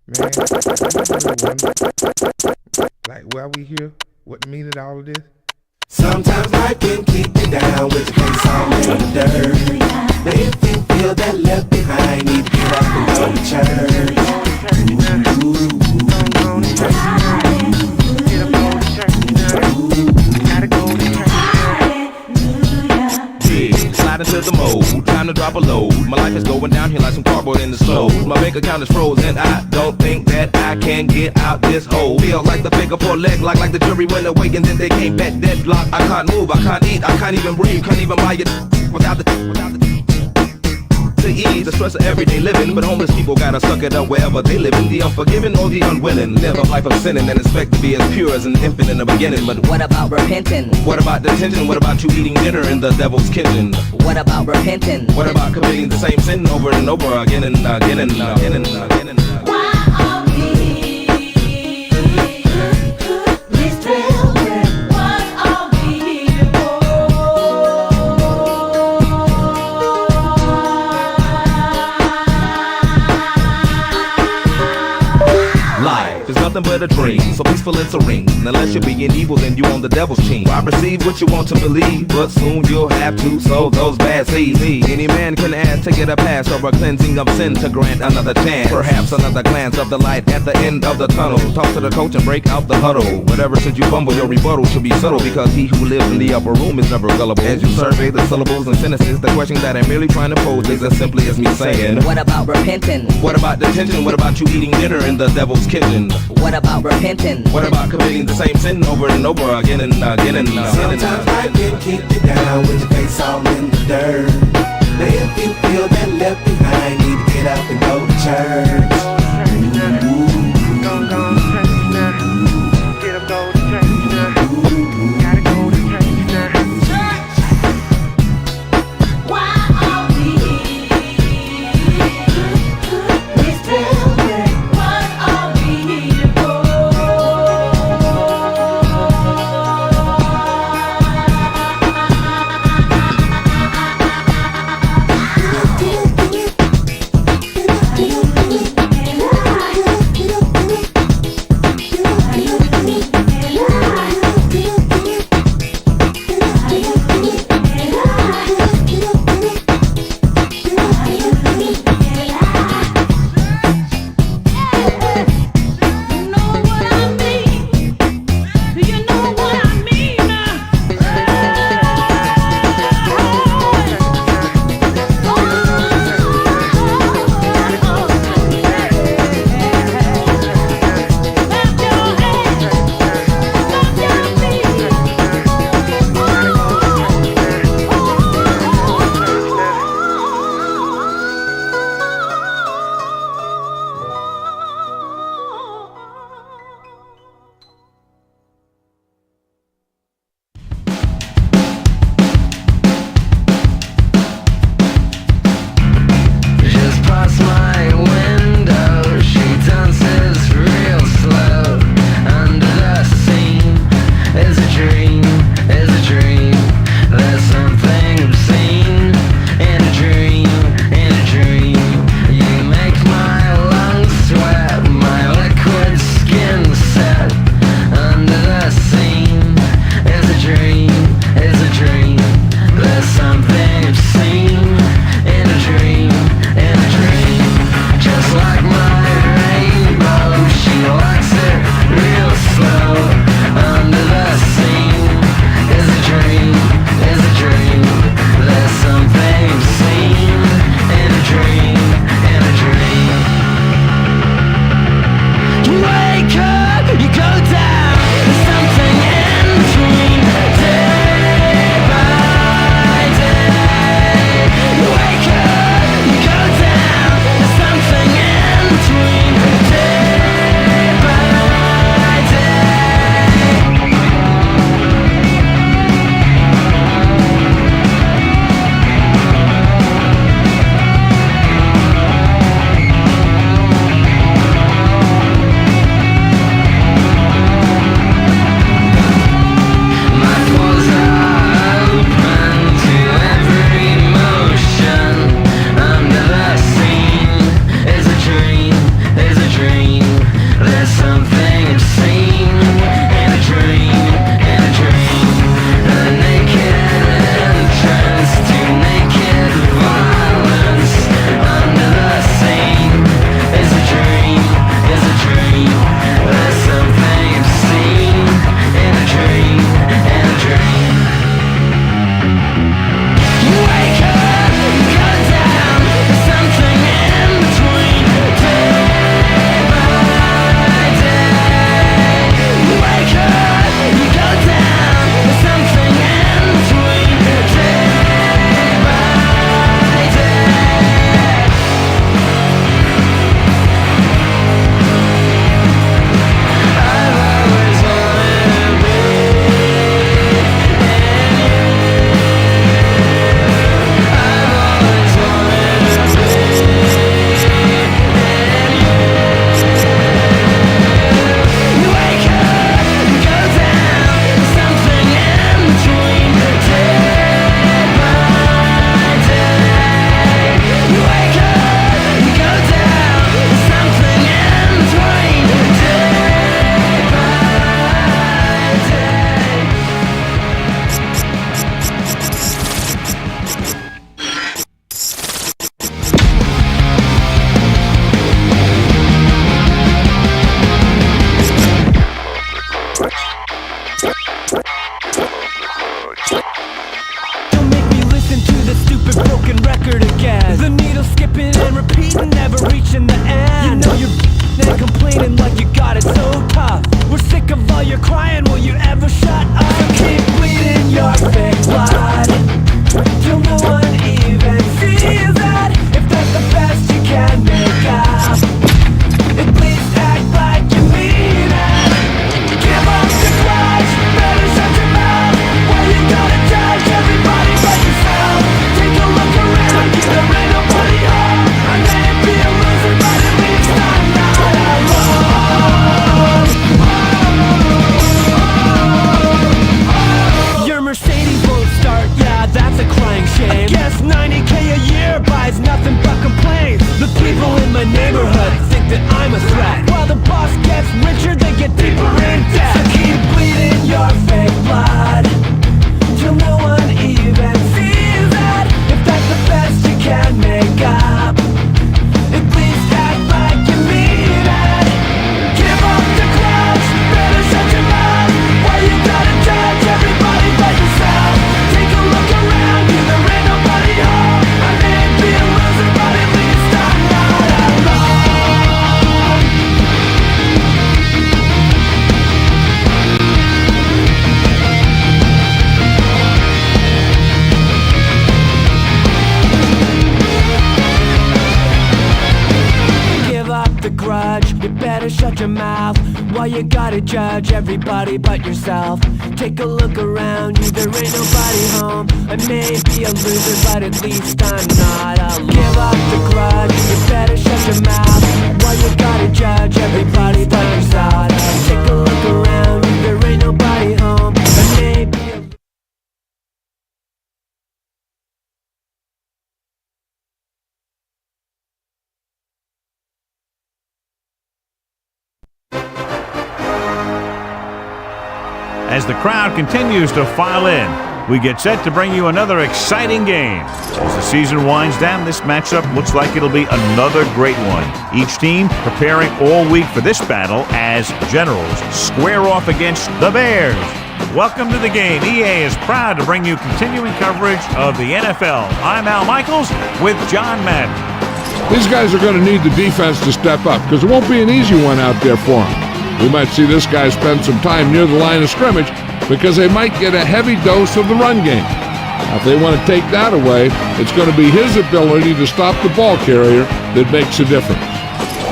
Man, I really wonder, like, why we here? What the meaning of all of this? Sometimes life can keep you down with your face all in the dirt. But if you feel that left behind, need to get up and go to church. Slide into the mode, time to drop a load. My life is going downhill like some cardboard in the snow. My bank account is frozen, I don't think that I can get out this hole. Feel like the figure for leg, like the jury went away and then they came back deadlocked. I can't move, I can't eat, I can't even breathe, can't even buy it without the to ease the stress of everyday living. But homeless people gotta suck it up wherever they live. The unforgiving or the unwilling live a life of sinning and expect to be as pure as an infant in the beginning. But what about repenting? What about detention? What about you eating dinner in the devil's kitchen? What about repenting? What about committing the same sin over and over again and again and again and again and again? Nothing but a dream, so peaceful and serene. Unless you're being evil, then you on the devil's team. Why receive what you want to believe, but soon you'll have to sow those bad seeds. Any man can ask to get a pass or a cleansing of sin to grant another chance. Perhaps another glance of the light at the end of the tunnel. Talk to the coach and break out the huddle. Whatever should you fumble, your rebuttal should be subtle, because he who lives in the upper room is never gullible. As you survey the syllables and sentences, the question that I'm merely trying to pose is as simply as me saying, what about repenting? What about detention? What about you eating dinner in the devil's kitchen? What about repenting? What about committing the same sin over and over again and again and again? Sometimes life can keep you down with your face all in the dirt. Now if you feel that left behind, need to get up and go to church. ripping and repeating, never reaching the end. You know you're and complaining like you got it so tough. We're sick of all your crying, will you ever shut up? So keep bleeding your fake blood till no one even sees that. If that's the best you can make up, at least act like you mean it. Give up the grudge, better shut your mouth. Why you gotta judge everybody but yourself? Take a look around you, there ain't nobody home. I may be a loser, but at least I'm not alone. Your Mercedes won't start, yeah, that's a crying shame. I guess 90K a year buys nothing but complaints. The people in my neighborhood think that I'm a threat. While the boss gets richer, they get deeper in debt. So keep bleeding your fake blood till no one even sees that. If that's the best you can make up, at least act like you mean it. Give up the grudge, better shut your mouth. Why you gotta judge everybody but yourself? Take a look around you, there ain't nobody home. I may be a loser, but at least I'm not alone. Give up the grudge, you better shut your mouth. Why you gotta judge everybody but yourself? Take a look around you, there ain't nobody home. I may be a loser, but at least I'm not alone. Give up the grudge, you better shut your mouth. Why you gotta judge everybody but yourself? Take a look around you, there ain't nobody home. I may be a As the crowd continues to file in, we get set to bring you another exciting game. As the season winds down, this matchup looks like it'll be another great one. Each team preparing all week for this battle as Generals square off against the Bears. Welcome to the game. EA is proud to bring you continuing coverage of the NFL. I'm Al Michaels with John Madden. These guys are going to need the defense to step up because it won't be an easy one out there for them. We might see this guy spend some time near the line of scrimmage because they might get a heavy dose of the run game. Now, if they want to take that away, it's going to be his ability to stop the ball carrier that makes a difference.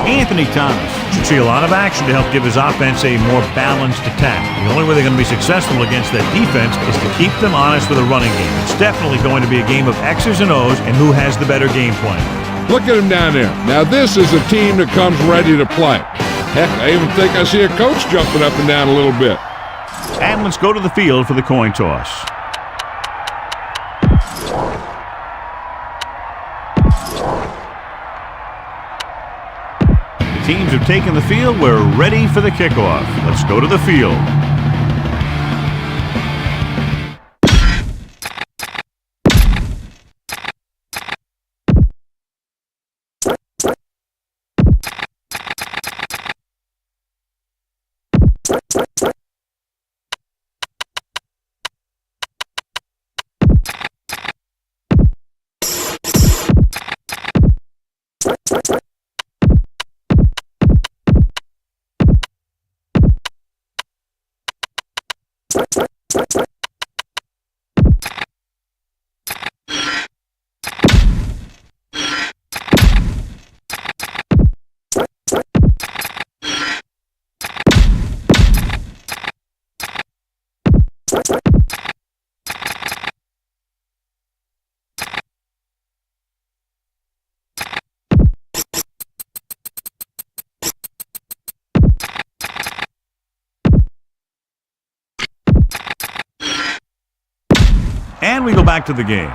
Anthony Thomas should see a lot of action to help give his offense a more balanced attack. The only way they're going to be successful against that defense is to keep them honest with a running game. It's definitely going to be a game of X's and O's and who has the better game plan. Look at him down there. Now, this is a team that comes ready to play. Heck, I even think I see a coach jumping up and down a little bit. And let's go to the field for the coin toss. The teams have taken the field. We're ready for the kickoff. Let's go to the field. And we go back to the game.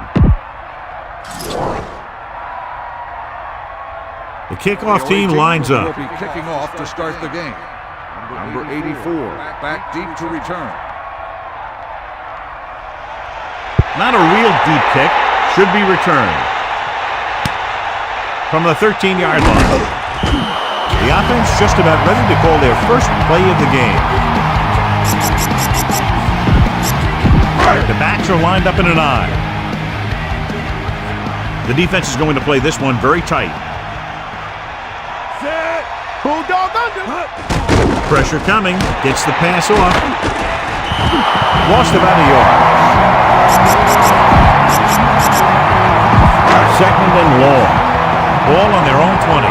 The kickoff team lines up. Will be kicking off to start the game. Number 84, back deep to return. Not a real deep kick. Should be returned. From the 13-yard line. The offense just about ready to call their first play of the game. The backs are lined up in an I. The defense is going to play this one very tight. Bulldog under. Pressure coming. Gets the pass off. Lost about a yard. Second and long. Ball on their own 20.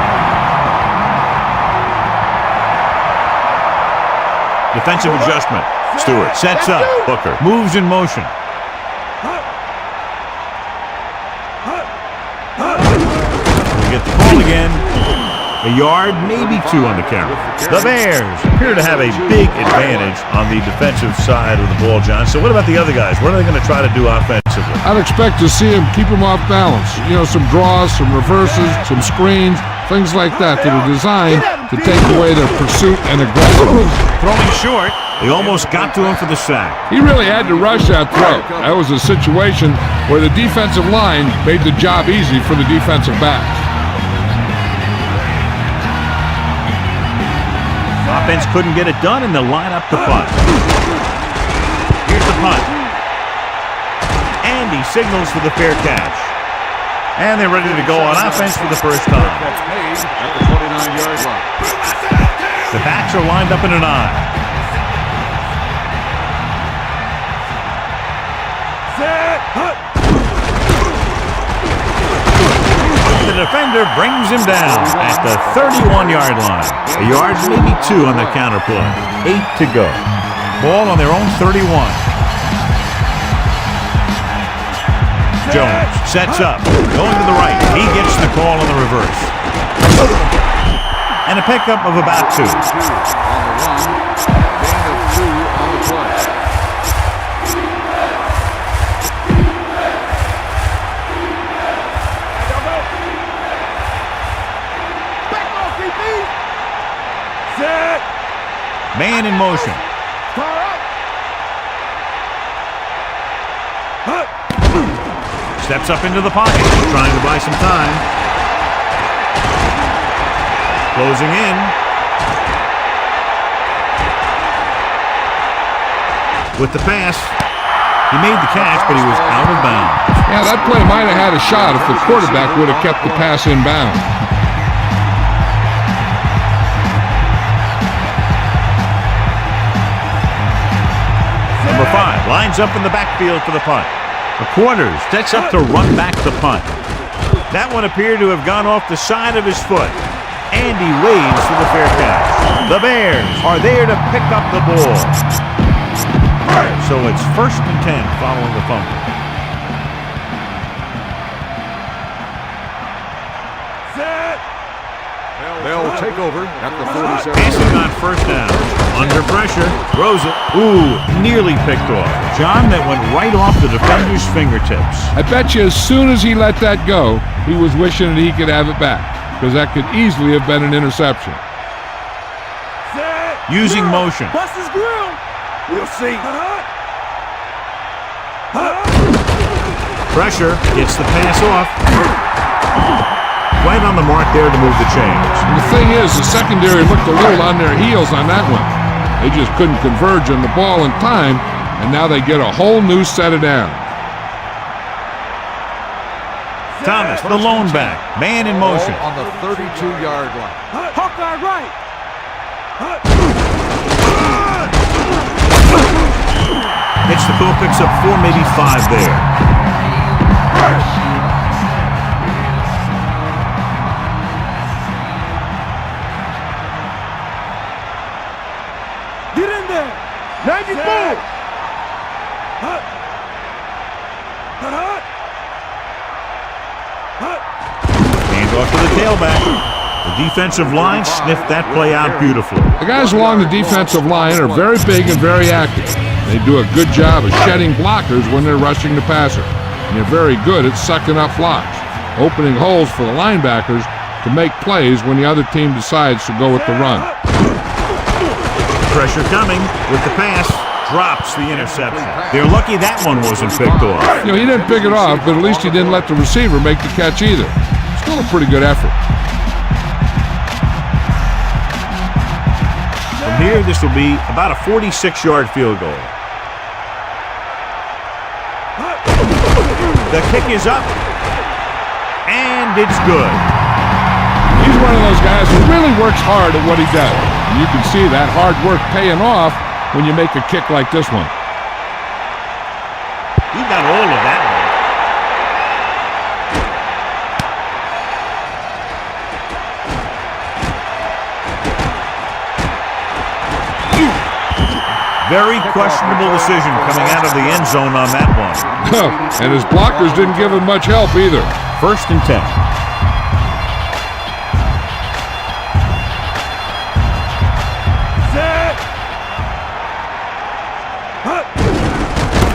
Defensive adjustment. Stewart sets up. Booker moves in motion. We get the call again. A yard, maybe 2 on the count. The Bears appear to have a big advantage on the defensive side of the ball, John. So what about the other guys? What are they going to try to do offensively? I'd expect to see him keep them off balance. You know, some draws, some reverses, some screens, things like that that are designed to take away their pursuit and aggressiveness. Throwing short. They almost got to him for the sack. He really had to rush that throw. That was a situation where the defensive line made the job easy for the defensive backs. Offense couldn't get it done, and they'll line up to punt. Here's the punt. And he signals for the fair catch. And they're ready to go on offense for the first time. That's made at the 49-yard line. The backs are lined up in an eye. The defender brings him down at the 31-yard line. A yard, maybe 2 on the counter play. 8 to go. Ball on their own 31. Jones sets up, going to the right. He gets the call on the reverse. And a pickup of about 2. On the run, gain of 2 on the play. Man in motion. Steps up into the pocket, trying to buy some time. Closing in. With the pass, he made the catch, but he was out of bounds. Yeah, that play might have had a shot if the quarterback would have kept the pass in bounds. Number 5 lines up in the backfield for the punt. The Quarters sets up to run back the punt. That one appeared to have gone off the side of his foot. And he waves for the fair catch. The Bears are there to pick up the ball. So it's 1st and 10 following the fumble. They'll take over at the 47. Passing on 1st down. Under pressure. Throws it. Ooh, nearly picked off. John, that went right off the defender's fingertips. I bet you as soon as he let that go, he was wishing that he could have it back, because that could easily have been an interception. Using motion. Bust his grill. We'll see. Pressure. Gets the pass off. Right on the mark there to move the chains. And the thing is, the secondary looked a little on their heels on that one. They just couldn't converge on the ball in time, and now they get a whole new set of downs. Thomas, the lone back. Man in motion. On the 32-yard line. Hawkeye right. Hits the pool, picks up 4, maybe 5 there. Get in there. 94. Hand off to the tailback. The defensive line sniffed that play out beautifully. The guys along the defensive line are very big and very active. They do a good job of shedding blockers when they're rushing the passer. And they're very good at sucking up blocks, opening holes for the linebackers to make plays when the other team decides to go with the run. Pressure coming with the pass. Drops the interception. They're lucky that one wasn't picked off. You know, he didn't pick it off, but at least he didn't let the receiver make the catch either. Still a pretty good effort. From here, this will be about a 46-yard field goal. The kick is up. it's good. He's one of those guys who really works hard at what he does. And you can see that hard work paying off when you make a kick like this one. He got all of that one. Very questionable decision coming out of the end zone on that one. And his blockers didn't give him much help either. 1st and 10.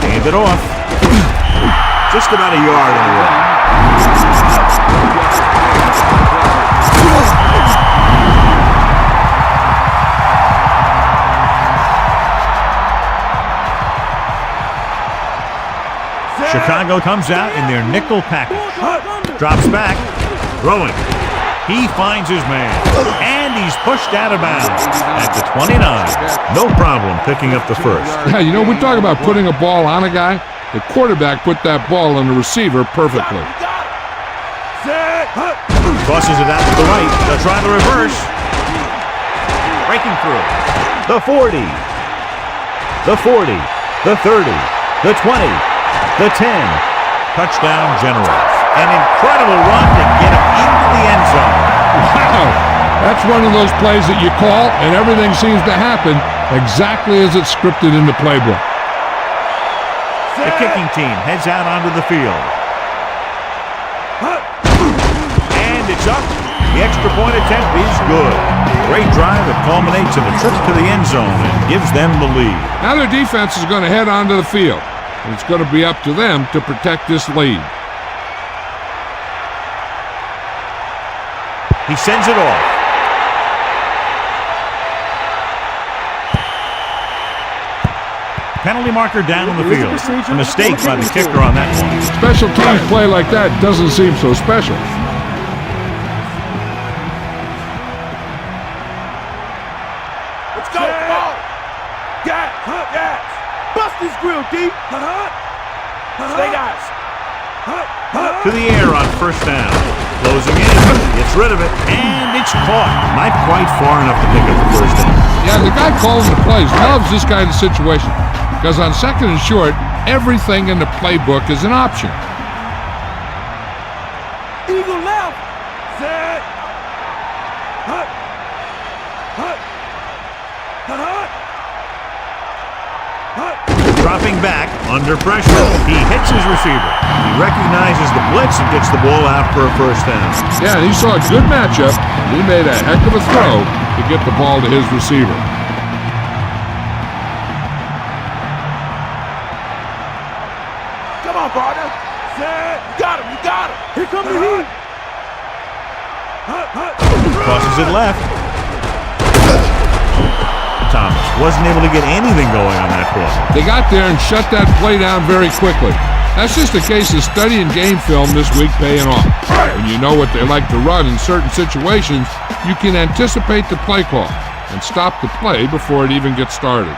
Hand it off. Just about a yard away. Chicago comes out in their nickel package. Drops back. Throwing. He finds his man. And he's pushed out of bounds at the 29. No problem picking up the first. Yeah, you know, we talk about putting a ball on a guy. The quarterback put that ball on the receiver perfectly. Tosses it out to the right. They'll try the reverse. Breaking through. The 40. The 40. The 30. The 20. The 10. Touchdown Generals. An incredible run to get him into the end zone. Wow. That's one of those plays that you call and everything seems to happen exactly as it's scripted in the playbook. The kicking team heads out onto the field. And it's up. The extra point attempt is good. Great drive that culminates in a trip to the end zone and gives them the lead. Now their defense is going to head onto the field. And it's going to be up to them to protect this lead. He sends it off. Penalty marker down on the field. A mistake by the kicker on that one. Special teams play like that doesn't seem so special. Let's go, ball. Gas. Bust his grill, D. Stay guys. To the air on 1st down. Closing in. Gets rid of it. And it's caught. Not quite far enough to pick up the 1st down. Yeah, the guy calling the plays loves this kind of situation. Because on 2nd and short, everything in the playbook is an option. Eagle left. Set. Hut. Dropping back, under pressure. He hits his receiver. He recognizes the blitz and gets the ball out for a 1st down. Yeah, and he saw a good matchup. He made a heck of a throw to get the ball to his receiver. Come on, partner. Set. You got him. Here comes the heat. Crosses it left. Thomas wasn't able to get anything going on that play. They got there and shut that play down very quickly. That's just a case of studying game film this week paying off. When you know what they like to run in certain situations, you can anticipate the play call and stop the play before it even gets started.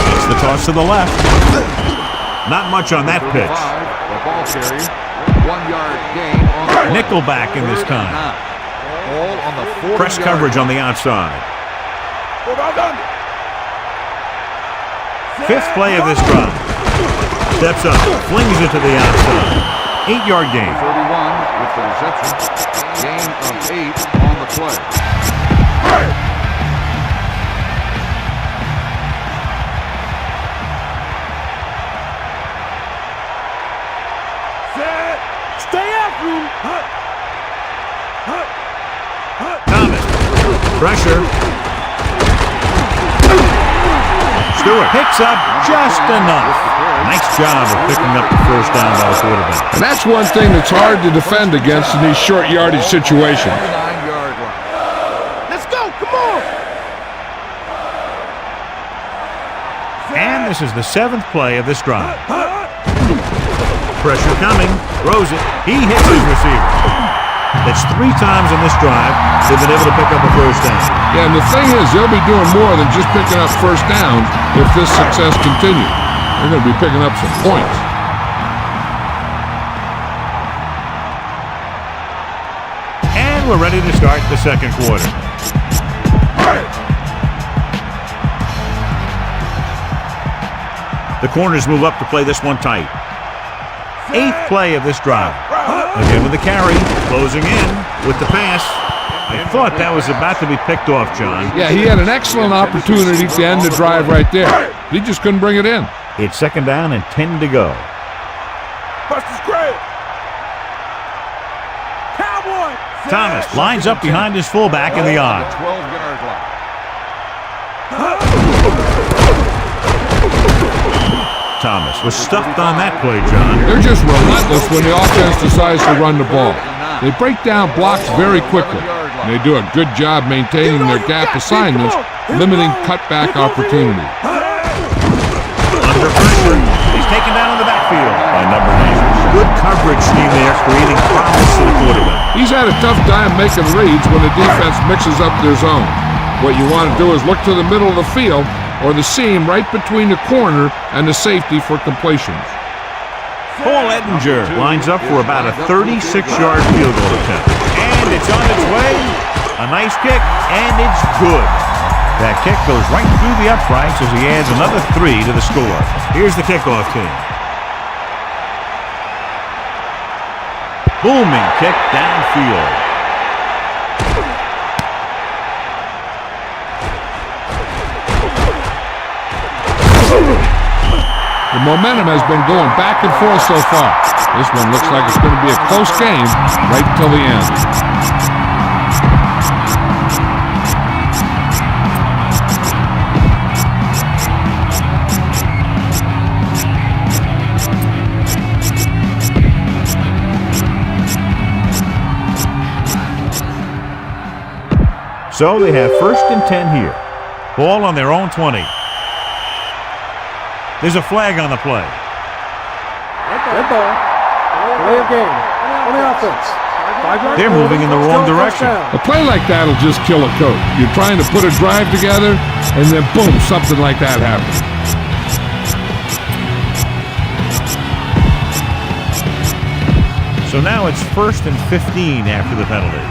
It's the toss to the left. Not much on that pitch. The ball carrier, 1-yard gain on the Nickelback in this time. ball on the 40-yard Press coverage on the outside. 5th play of this drive. Steps up, flings it to the outside. 8-yard gain. 31 with the reception. Gain of 8 on the play. Stay after him. Thomas. Pressure. Stewart picks up just enough. Nice job of picking up the 1st down by the quarterback. And that's one thing that's hard to defend against in these short yardage situations. 9-yard line. Let's go. Come on. And this is the 7th play of this drive. Pressure coming. Throws it. He hits his receiver. That's 3 times in this drive they've been able to pick up a 1st down. Yeah, and the thing is, they'll be doing more than just picking up 1st downs if this success continues. They're going to be picking up some points. And we're ready to start the second quarter. The corners move up to play this one tight. 8th play of this drive. Again with the carry, closing in with the pass. I thought that was about to be picked off, John. Yeah, he had an excellent opportunity to end the drive right there. He just couldn't bring it in. It's second down and 10 to go. Thomas lines up behind his fullback in the odd. 12-yard line. Thomas was stuffed on that play, John. They're just relentless when the offense decides to run the ball. They break down blocks very quickly, and they do a good job maintaining their gap assignments, limiting cutback opportunity. Under pressure, he's taken down in the backfield by number 9. Good coverage scheme there, creating problems to the quarterback. He's had a tough time making reads when the defense mixes up their zone. What you want to do is look to the middle of the field or the seam right between the corner and the safety for completions. Paul Ettinger lines up for about a 36-yard field goal attempt. And it's on its way. A nice kick, and it's good. That kick goes right through the uprights as he adds another 3 to the score. Here's the kickoff team. Booming kick downfield. The momentum has been going back and forth so far. This one looks like it's going to be a close game right till the end. So they have 1st and 10 here. Ball on their own 20. There's a flag on the play. Red ball. Play of game. On the offense. They're moving in the wrong direction. A play like that will just kill a coach. You're trying to put a drive together, and then boom, something like that happens. So now it's 1st and 15 after the penalty.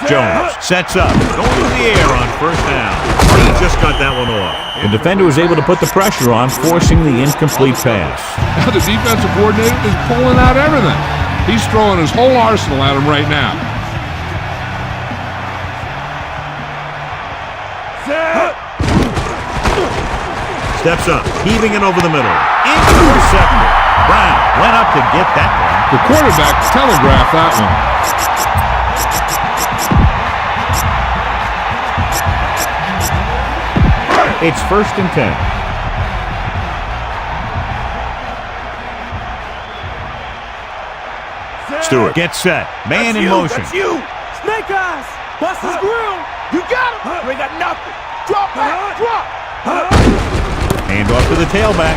Jones sets up, going to the air on 1st down. He just got that one off. The defender was able to put the pressure on, forcing the incomplete pass. Now the defensive coordinator is pulling out everything. He's throwing his whole arsenal at him right now. Steps up, heaving it over the middle. Intercepted. Brown went up to get that one. The quarterback telegraphed that one. It's 1st and 10. Stewart gets set. Man in motion. That's you! Snake eyes! Bust his grill! You got him! You ain't got nothing! Drop back! Drop! Hand off to the tailback.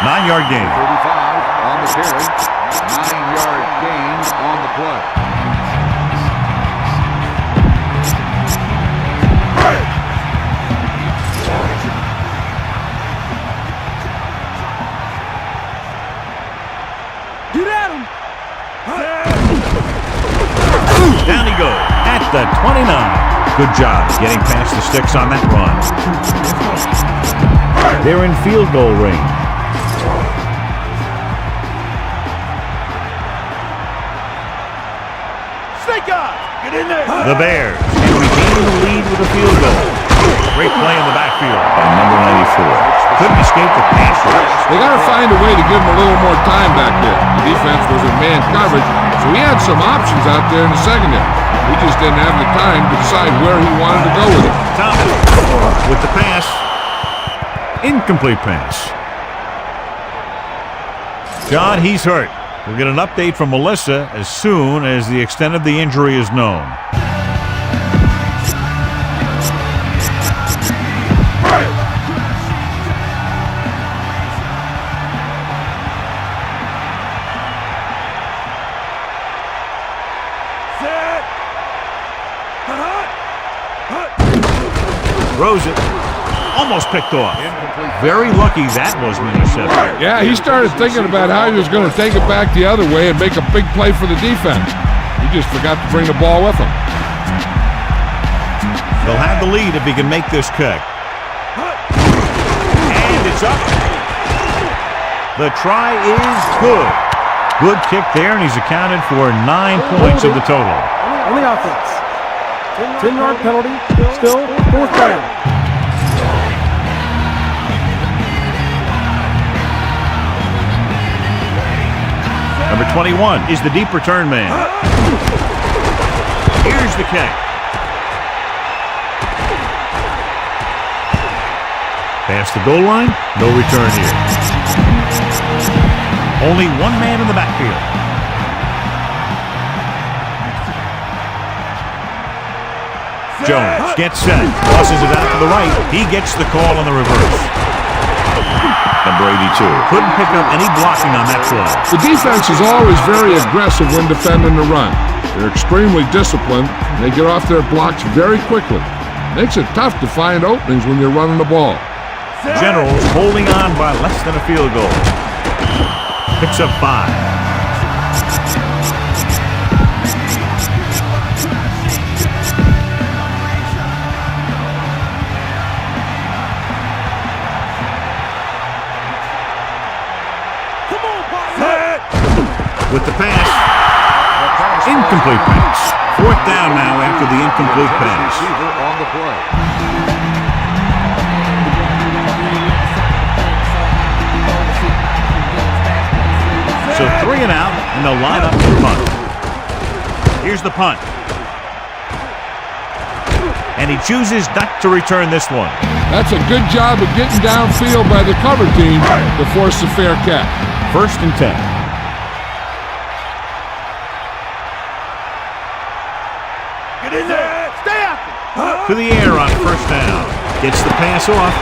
9-yard gain. 35 on the carry. 9-yard gain on the play. Down he goes at the 29. Good job getting past the sticks on that run. They're in field goal range. Snake eyes! Get in there! The Bears can regain the lead with a field goal. Great play in the backfield by number 94. Couldn't escape the pass rush. They got to find a way to give him a little more time back there. The defense was in man coverage, so he had some options out there in the secondary. He just didn't have the time to decide where he wanted to go with it. Thomas with the pass. Incomplete pass. John, he's hurt. We'll get an update from Melissa as soon as the extent of the injury is known. Throws it. Almost picked off. Very lucky that wasn't intercepted. Yeah, he started thinking about how he was going to take it back the other way and make a big play for the defense. He just forgot to bring the ball with him. They'll have the lead if he can make this kick. And it's up. The try is good. Good kick there, and he's accounted for 9 points of the total. On the offense. 10-yard penalty. Still 4th down. Number 21 is the deep return man. Here's the kick. Past the goal line, no return here. Only one man in the backfield. Jones gets set, tosses it out to the right. He gets the call on the reverse. Number 82 couldn't pick up any blocking on that play. The defense is always very aggressive when defending the run. They're extremely disciplined, and they get off their blocks very quickly. Makes it tough to find openings when you're running the ball. Generals holding on by less than a field goal. Picks up 5. With the pass. Incomplete pass. 4th down now after the incomplete pass. On the play. So 3 and out, and they'll line up for punt. Here's the punt. And he chooses not to return this one. That's a good job of getting downfield by the cover team to force a fair catch. 1st and 10. Get in there! Stay after! To the air on 1st down. Gets the pass off.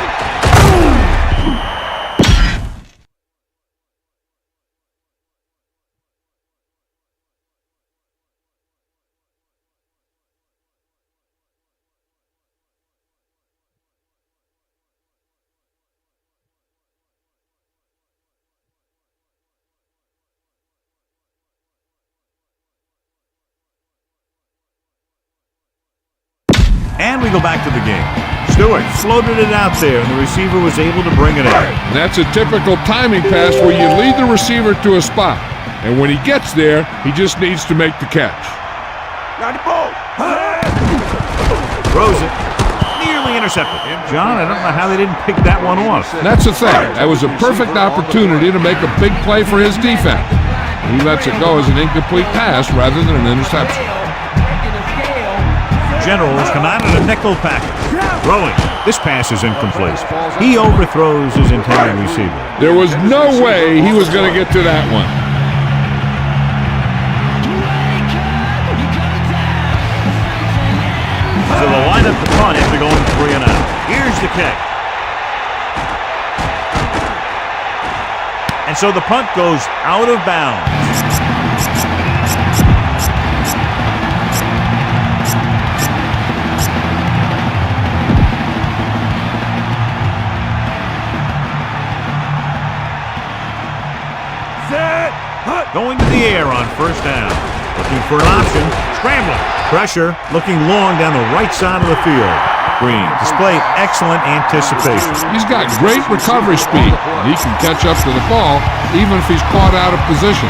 And we go back to the game. Stewart floated it out there, and the receiver was able to bring it in. And that's a typical timing pass where you lead the receiver to a spot. And when he gets there, he just needs to make the catch. Now the ball! Throws it. Nearly intercepted. John, I don't know how they didn't pick that one off. That's the thing. That was a perfect opportunity to make a big play for his defense. He lets it go as an incomplete pass rather than an interception. Generals come out in a nickel package. Throwing. This pass is incomplete. He overthrows his intended receiver. There was no way he was going to get to that one. So they'll line up the punt after going 3 and out. Here's the kick. And so the punt goes out of bounds. Going to the air on 1st down. Looking for an option. Scrambling. Pressure. Looking long down the right side of the field. Green displayed excellent anticipation. He's got great recovery speed. He can catch up to the ball even if he's caught out of position.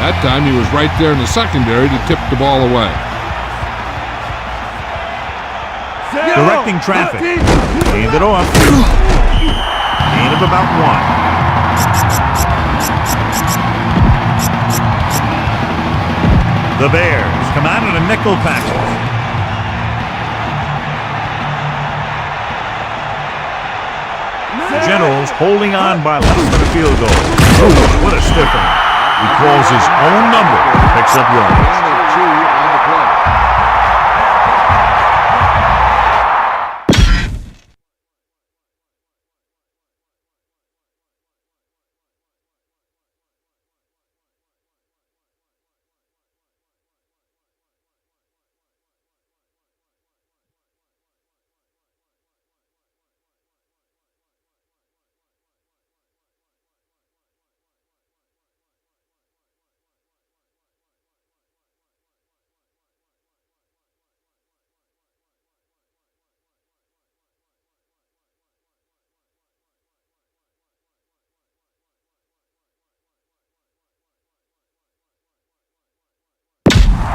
That time he was right there in the secondary to tip the ball away. Directing traffic. Hand it off. Gain of about 1. The Bears come out in a nickel package. Generals holding on by less than a field goal. Oh, what a stiffer. He calls his own number. Picks up yards.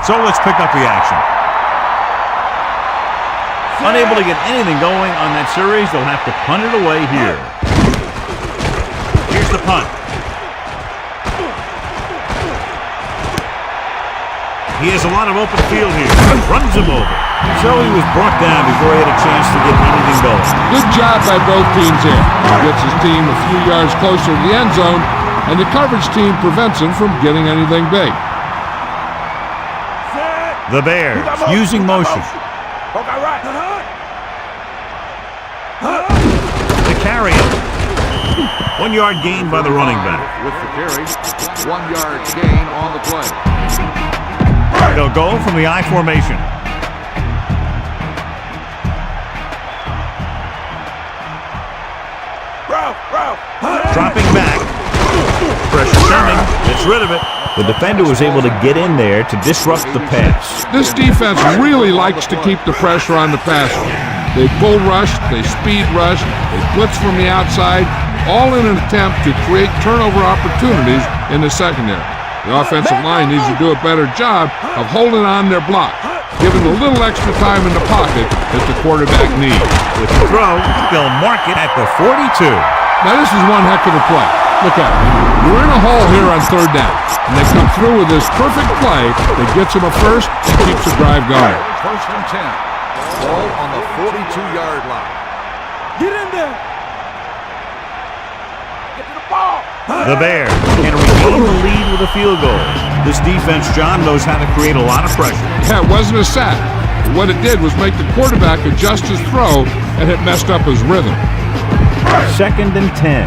So let's pick up the action. Unable to get anything going on that series, they'll have to punt it away here. Here's the punt. He has a lot of open field here. Runs him over. So he was brought down before he had a chance to get anything going. Good job by both teams here. He gets his team a few yards closer to the end zone, and the coverage team prevents him from getting anything big. The Bears using motion. To carry him. 1 yard gain by the running back. With the carry, 1 yard gain on the play. They'll go from the I formation. Dropping back. Pressure coming. Gets rid of it. The defender was able to get in there to disrupt the pass. This defense really likes to keep the pressure on the passer. They bull rush, they speed rush, they blitz from the outside, all in an attempt to create turnover opportunities in the secondary. The offensive line needs to do a better job of holding on their block, giving a little extra time in the pocket that the quarterback needs. With the throw, they'll mark it at the 42. Now this is one heck of a play. Look at it. You're in a hole here on third down, and they come through with this perfect play that gets them a first and keeps the drive going. First and 10. Ball on the 42-yard line. Get in there. Get to the ball. The Bears can regain the lead with a field goal. This defense, John, knows how to create a lot of pressure. Yeah, it wasn't a sack. What it did was make the quarterback adjust his throw and it messed up his rhythm. 2nd and 10.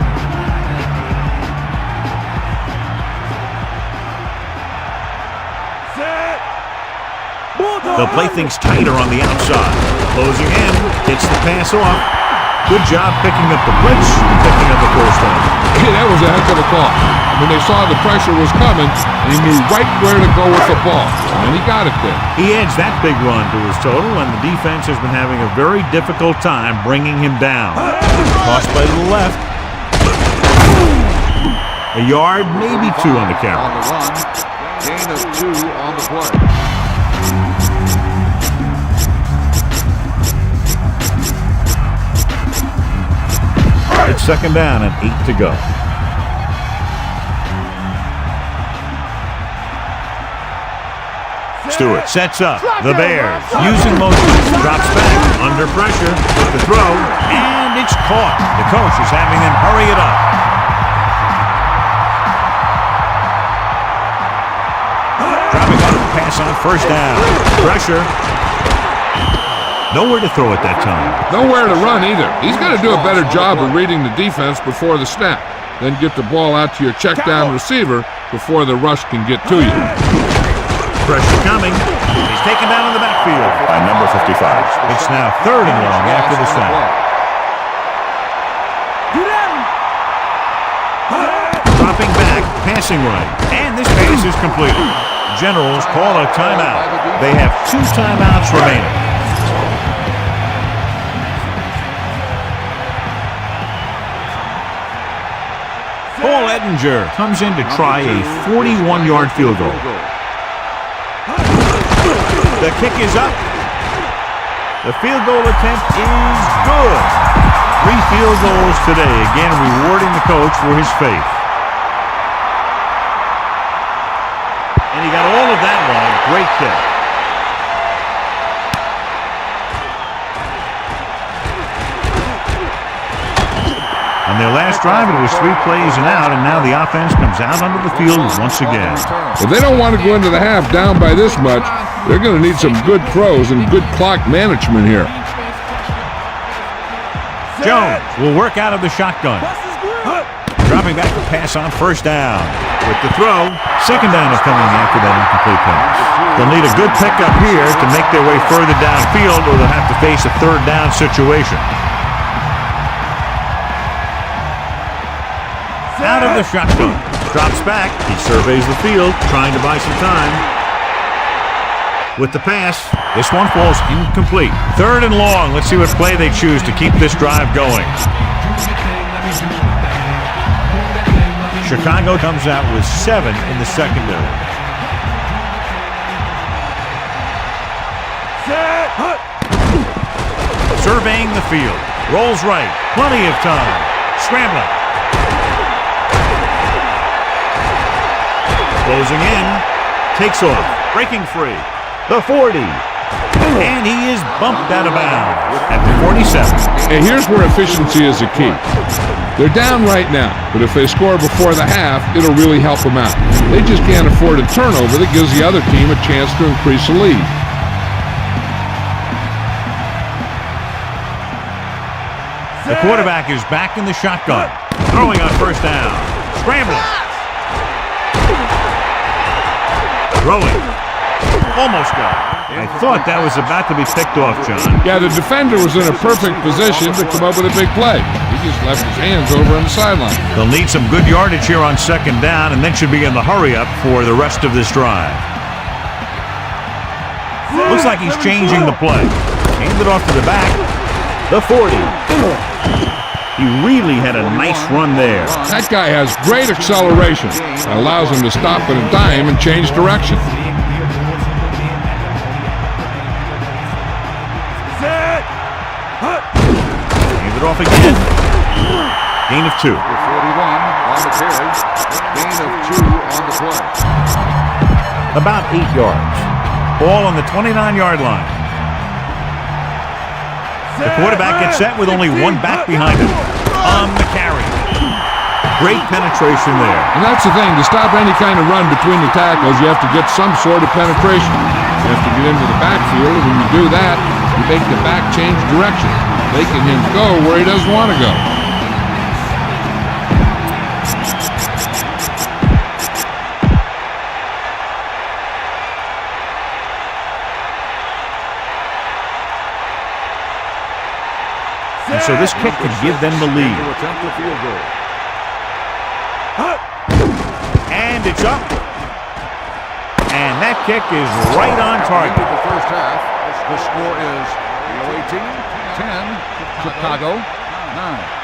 They'll play things tighter on the outside. Closing in, gets the pass off. Good job picking up the blitz and picking up the first down. Hey, that was a heck of a call. When they saw the pressure was coming, he knew right where to go with the ball, and he got it there. He adds that big run to his total, and the defense has been having a very difficult time bringing him down. Toss play to the left. A yard, maybe 2 on the carry. On the run, gain of 2 on the play. It's 2nd down and 8 to go. Stewart sets up. The Bears using motion. Drops back under pressure with the throw, and it's caught. The coach is having them hurry it up. Dropping off the pass on first down. Pressure. Nowhere to throw at that time. Nowhere to run either. He's got to do a better job of reading the defense before the snap. Then get the ball out to your check down receiver before the rush can get to you. Pressure coming. He's taken down in the backfield by number 55. It's now 3rd and long after the snap. Dropping back, passing run. And this pass is completed. Generals call a timeout. They have 2 timeouts remaining. Paul Ettinger comes in to try a 41-yard field goal. The kick is up. The field goal attempt is good. 3 field goals today, again rewarding the coach for his faith. And he got all of that one. Great kick. On their last drive, it was 3 plays and out, and now the offense comes out onto the field once again. If they don't want to go into the half down by this much, they're going to need some good throws and good clock management here. Jones will work out of the shotgun. Dropping back to pass on first down. With the throw, 2nd down is coming after that incomplete pass. They'll need a good pickup here to make their way further downfield, or they'll have to face a 3rd down situation. Out of the shotgun. Drops back. He surveys the field, trying to buy some time. With the pass, this one falls incomplete. 3rd and long. Let's see what play they choose to keep this drive going. Chicago comes out with 7 in the secondary. Surveying the field. Rolls right. Plenty of time. Scrambling. Closing in. Takes off. Breaking free. The 40. And he is bumped out of bounds at the 47. And here's where efficiency is a key. They're down right now, but if they score before the half, it'll really help them out. They just can't afford a turnover that gives the other team a chance to increase the lead. The quarterback is back in the shotgun. Throwing on first down. Scrambling. Throwing. Almost got it. I thought that was about to be picked off, John. Yeah, the defender was in a perfect position to come up with a big play. He just left his hands over on the sideline. They'll need some good yardage here on second down and then should be in the hurry-up for the rest of this drive. Looks like he's changing the play. Hand it off to the back. The 40. He really had a nice run there. That guy has great acceleration. It allows him to stop at a dime and change direction. Hand it off again. Gain of 2. 41 on the carry. Gain of 2 on the play. About 8 yards. Ball on the 29-yard line. The quarterback gets set with only one back behind him. On the carry. Great penetration there. And that's the thing. To stop any kind of run between the tackles, you have to get some sort of penetration. You have to get into the backfield, and when you do that, you make the back change direction, making him go where he doesn't want to go. And so this kick could give them the lead. To attempt the field goal. And it's up. And that kick is right on target. The first half, the score is 10, Chicago 9.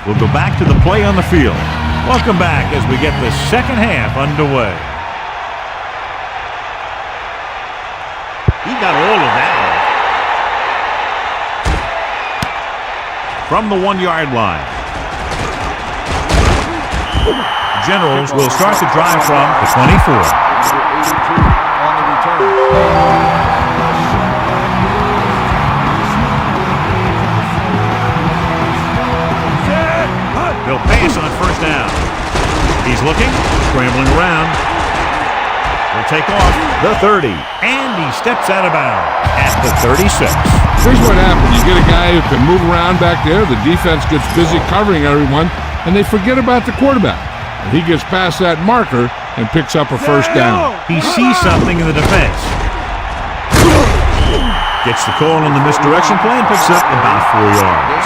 We'll go back to the play on the field. Welcome back as we get the second half underway. He got all of that from the 1-yard line. Generals will start the drive from the 24. Number 82 on the return. They'll pass on first down. He's looking, scrambling around. They'll take off the 30. And he steps out of bounds at the 36. Here's what happens. You get a guy who can move around back there. The defense gets busy covering everyone, and they forget about the quarterback. And he gets past that marker and picks up a first down. He sees something in the defense. Gets the call on the misdirection play and picks up about 4 yards.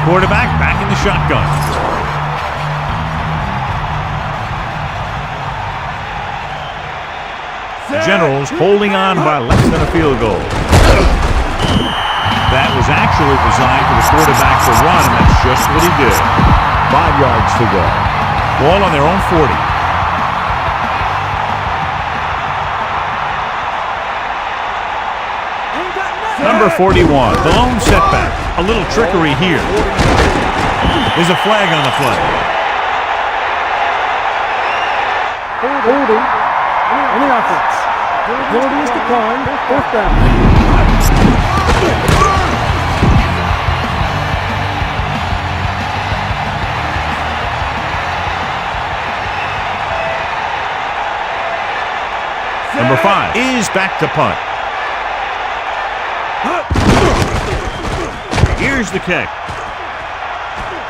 Quarterback back in the shotgun. The Generals holding on by less than a field goal. That was actually designed for the quarterback to run, and that's just what he did. 5 yards to go. Ball on their own 40. Number 41, the lone setback. A little trickery here. There's a flag on the play. Holding. Any offense. Penalty is declined. Fourth down. Number 5 is back to punt. Here's the kick.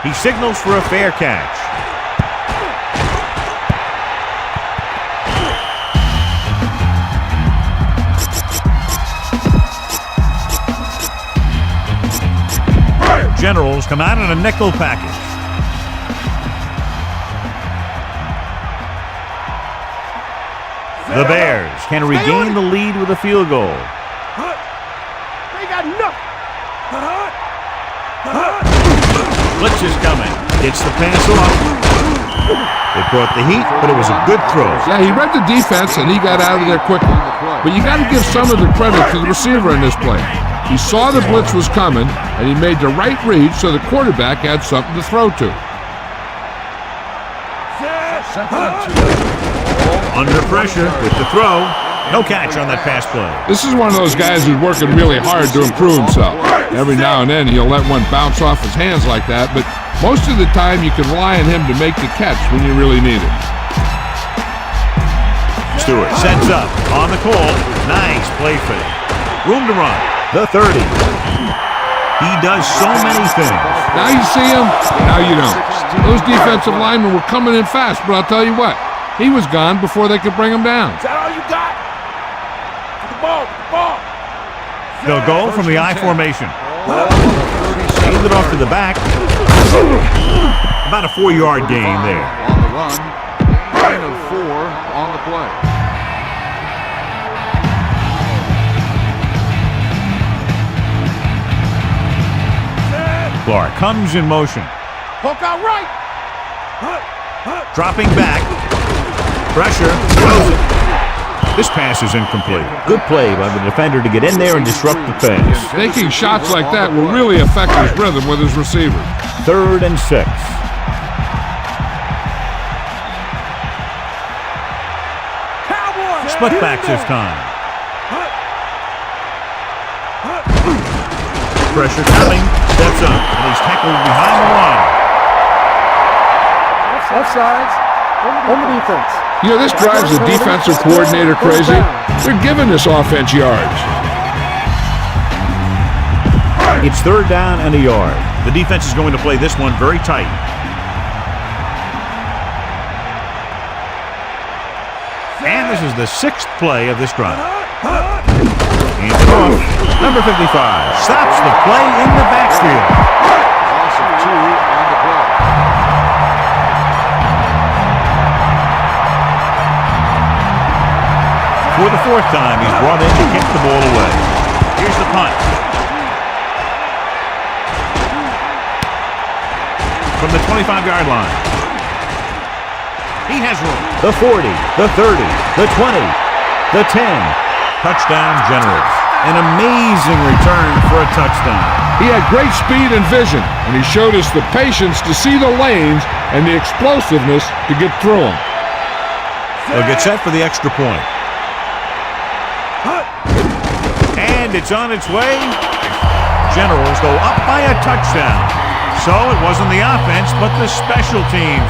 He signals for a fair catch. Generals come out in a nickel package. The Bears can regain the lead with a field goal. They got nothing. Blitz is coming. Gets the pass off. It brought the heat, but it was a good throw. Yeah, he read the defense and he got out of there quickly. But you got to give some of the credit to the receiver in this play. He saw the blitz was coming and he made the right read so the quarterback had something to throw to. Under pressure with the throw. No catch on that pass play. This is one of those guys who's working really hard to improve himself. Every now and then he'll let one bounce off his hands like that, but most of the time you can rely on him to make the catch when you really need it. Stewart sets up on the call. Nice play fake. Room to run. The 30. He does so many things. Now you see him, now you don't. Those defensive linemen were coming in fast, but I'll tell you what, he was gone before they could bring him down. Is that all you got? The ball. They'll go from the I formation. Hand it off to the back. About a 4-yard gain there. On the run. 9 of 4 on the play. Clark comes in motion. Poke out right. Dropping back. Pressure. This pass is incomplete. Good play by the defender to get in there and disrupt the pass. Taking shots like that will really affect his rhythm with his receiver. 3rd and 6. Split backs this time. Pressure coming. Steps up, and he's tackled behind the line. Offsides. On the defense. You know, this drives the defensive coordinator crazy. They're giving this offense yards. It's 3rd down and a yard. The defense is going to play this one very tight. And this is the 6th play of this drive. Hands it off. Number 55 stops the play in the backfield. Loss of 2 on the play. For the 4th time, he's brought in to kick the ball away. Here's the punt. From the 25-yard line. He has room. The 40, the 30, the 20, the 10. Touchdown, Generals. An amazing return for a touchdown. He had great speed and vision, and he showed us the patience to see the lanes and the explosiveness to get through them. They'll get set for the extra point. And it's on its way. Generals go up by a touchdown. So it wasn't the offense, but the special teams.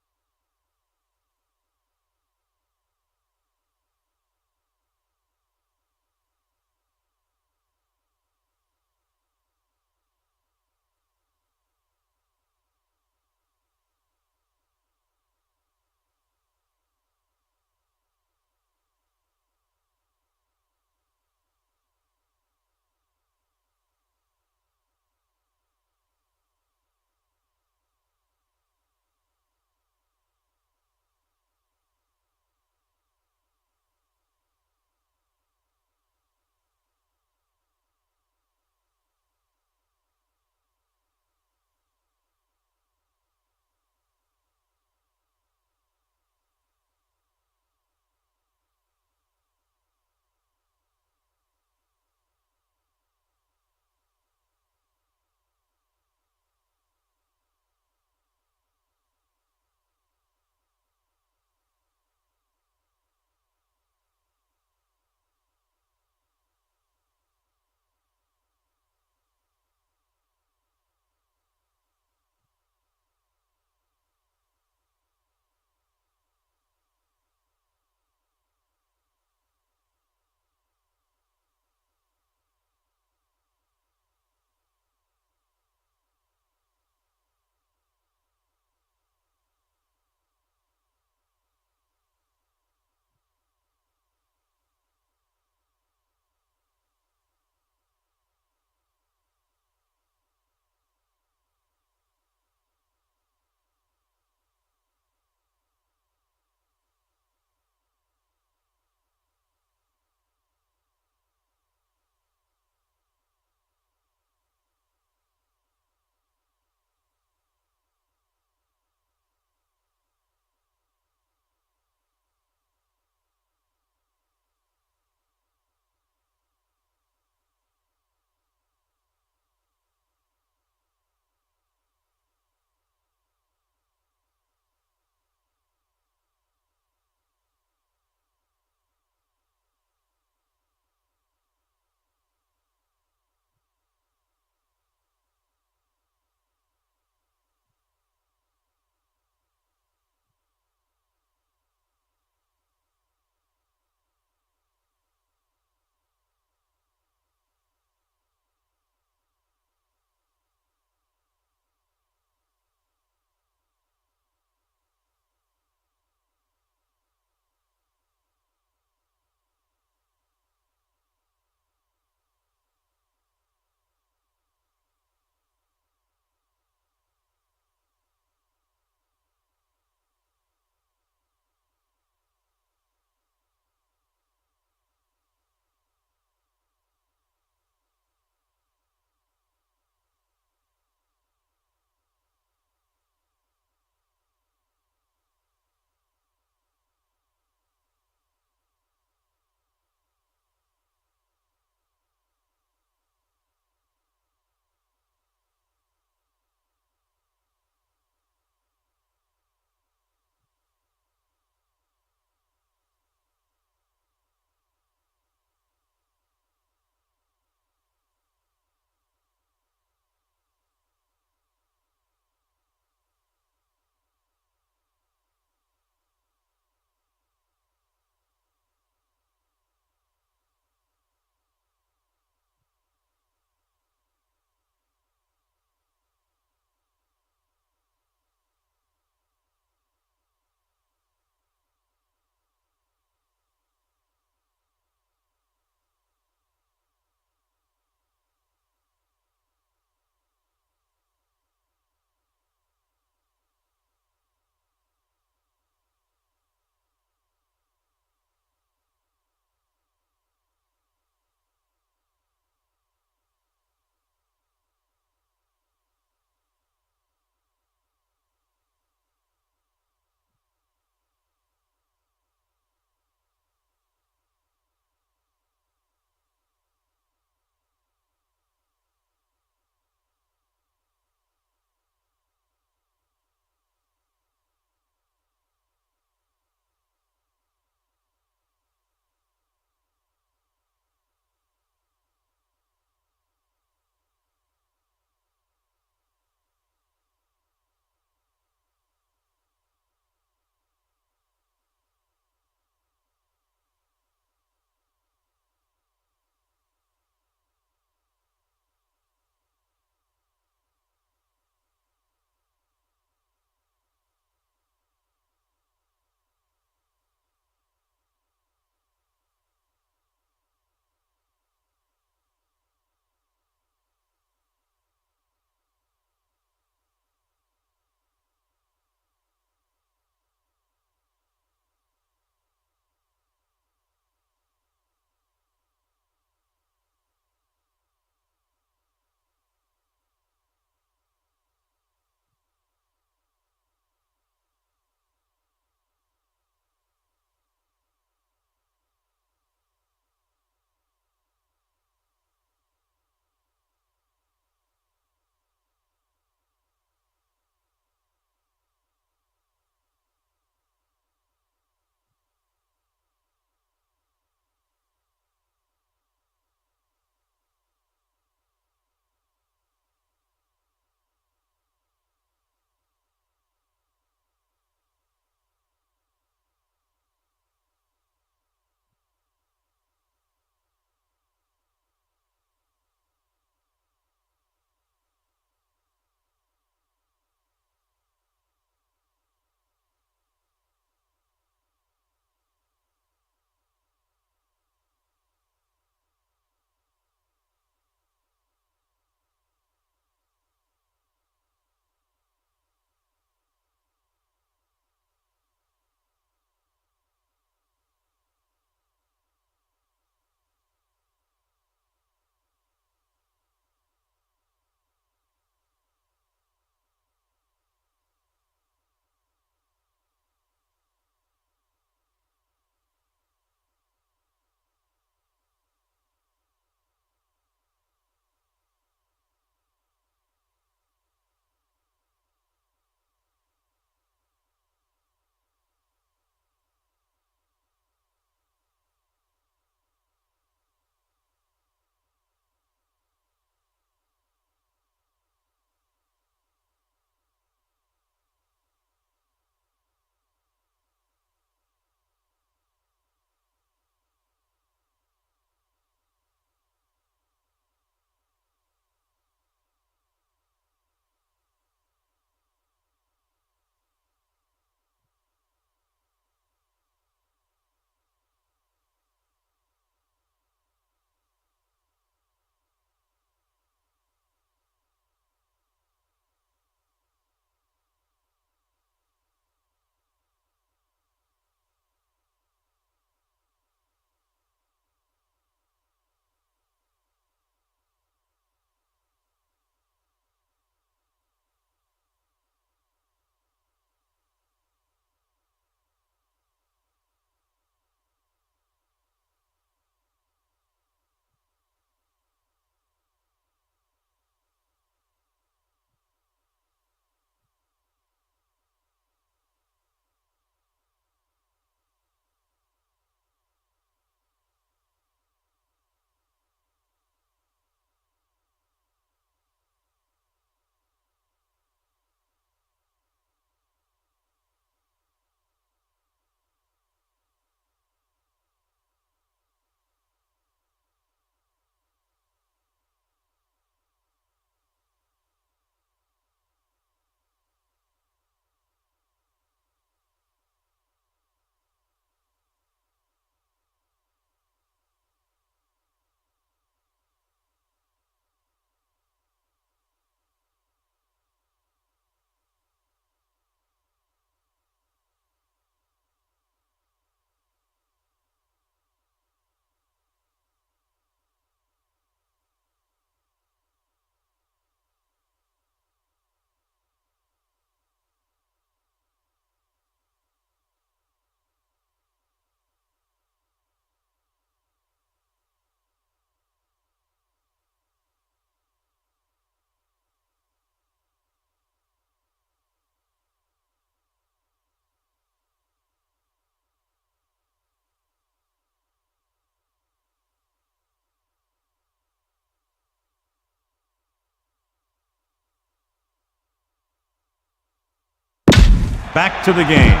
back to the game.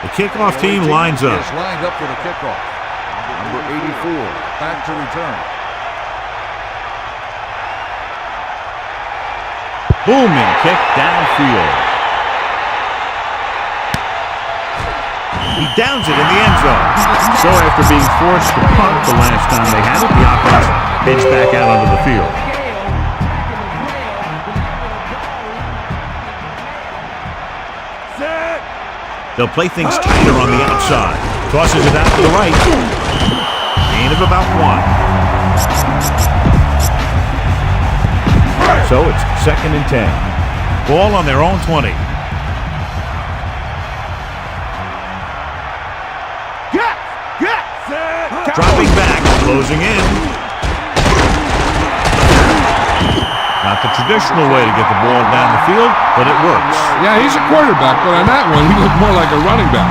The kickoff team lines up. Is lined up for the kickoff. Number 84, back to return. Booming kick downfield. He downs it in the end zone. So after being forced to punt the last time they had it, the offense heads back out onto the field. They'll play things tighter on the outside. Tosses it out to the right. Gain of about 1. So it's 2nd and 10. Ball on their own 20. Dropping back, closing in. Not the traditional way to get the ball down the field, but it works. Yeah, he's a quarterback, but on that one, he looked more like a running back.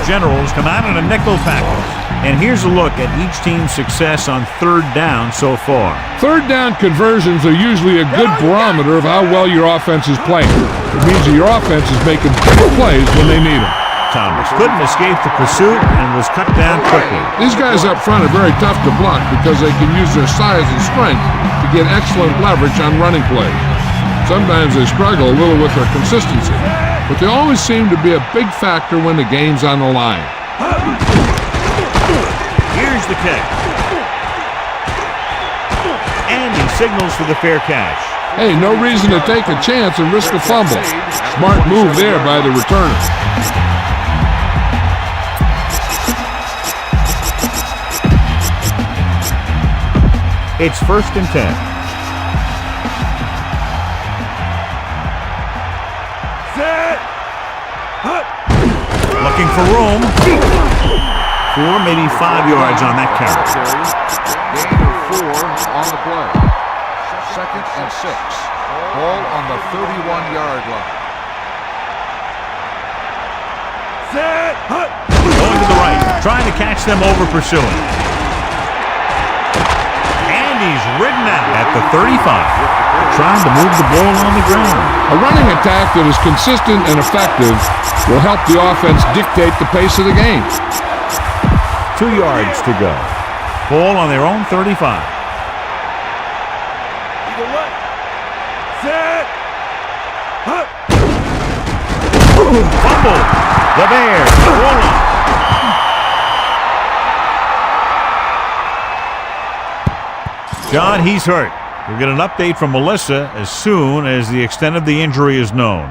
Generals come out in a nickel package. And here's a look at each team's success on 3rd down so far. 3rd down conversions are usually a good barometer of how well your offense is playing. It means that your offense is making big plays when they need them. Thomas couldn't escape the pursuit and was cut down quickly. These guys up front are very tough to block because they can use their size and strength to get excellent leverage on running plays. Sometimes they struggle a little with their consistency, but they always seem to be a big factor when the game's on the line. Here's the kick. And he signals for the fair catch. Hey, no reason to take a chance and risk a fumble. Smart move there by the returner. It's 1st and 10. Looking for room. 4, maybe 5 yards on that carry. Gain of 4 on the play. 2nd and 6. Ball on the 31-yard line. Going to the right, trying to catch them over pursuing. And he's ridden out at the 35, trying to move the ball on the ground. A running attack that is consistent and effective will help the offense dictate the pace of the game. 2 yards to go. Ball on their own 35. Fumble. The Bears roll on. John, he's hurt. We'll get an update from Melissa as soon as the extent of the injury is known.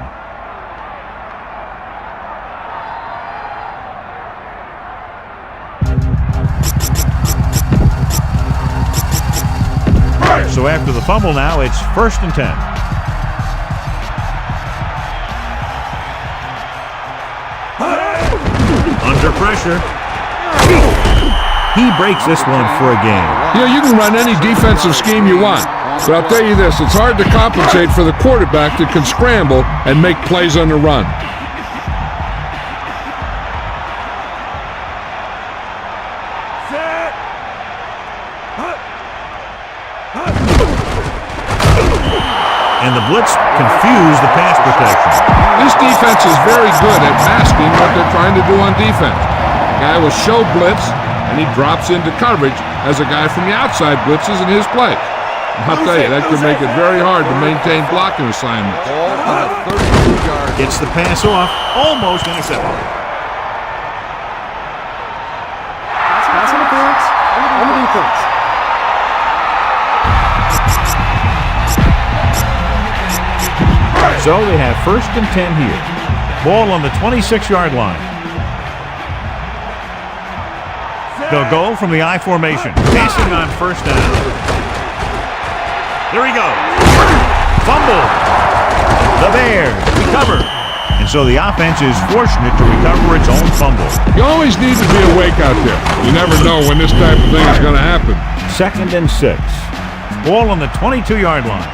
So after the fumble now, it's 1st and 10. Under pressure. He breaks this one for a gain. You know, you can run any defensive scheme you want, but I'll tell you this, it's hard to compensate for the quarterback that can scramble and make plays on the run. And the blitz confused the pass protection. This defense is very good at masking what they're trying to do on defense. The guy will show blitz, and he drops into coverage as a guy from the outside blitzes in his play. I'll tell you, that can make it very hard to maintain blocking assignments. Ball on the 32-yard line. Gets the pass off, almost intercepted. Pass interference on the defense. So they have 1st and 10 here. Ball on the 26-yard line. They'll go from the I formation. Passing on 1st down. There he goes. Fumble. The Bears recover. And so the offense is fortunate to recover its own fumble. You always need to be awake out there. You never know when this type of thing is going to happen. 2nd and 6. Ball on the 22-yard line.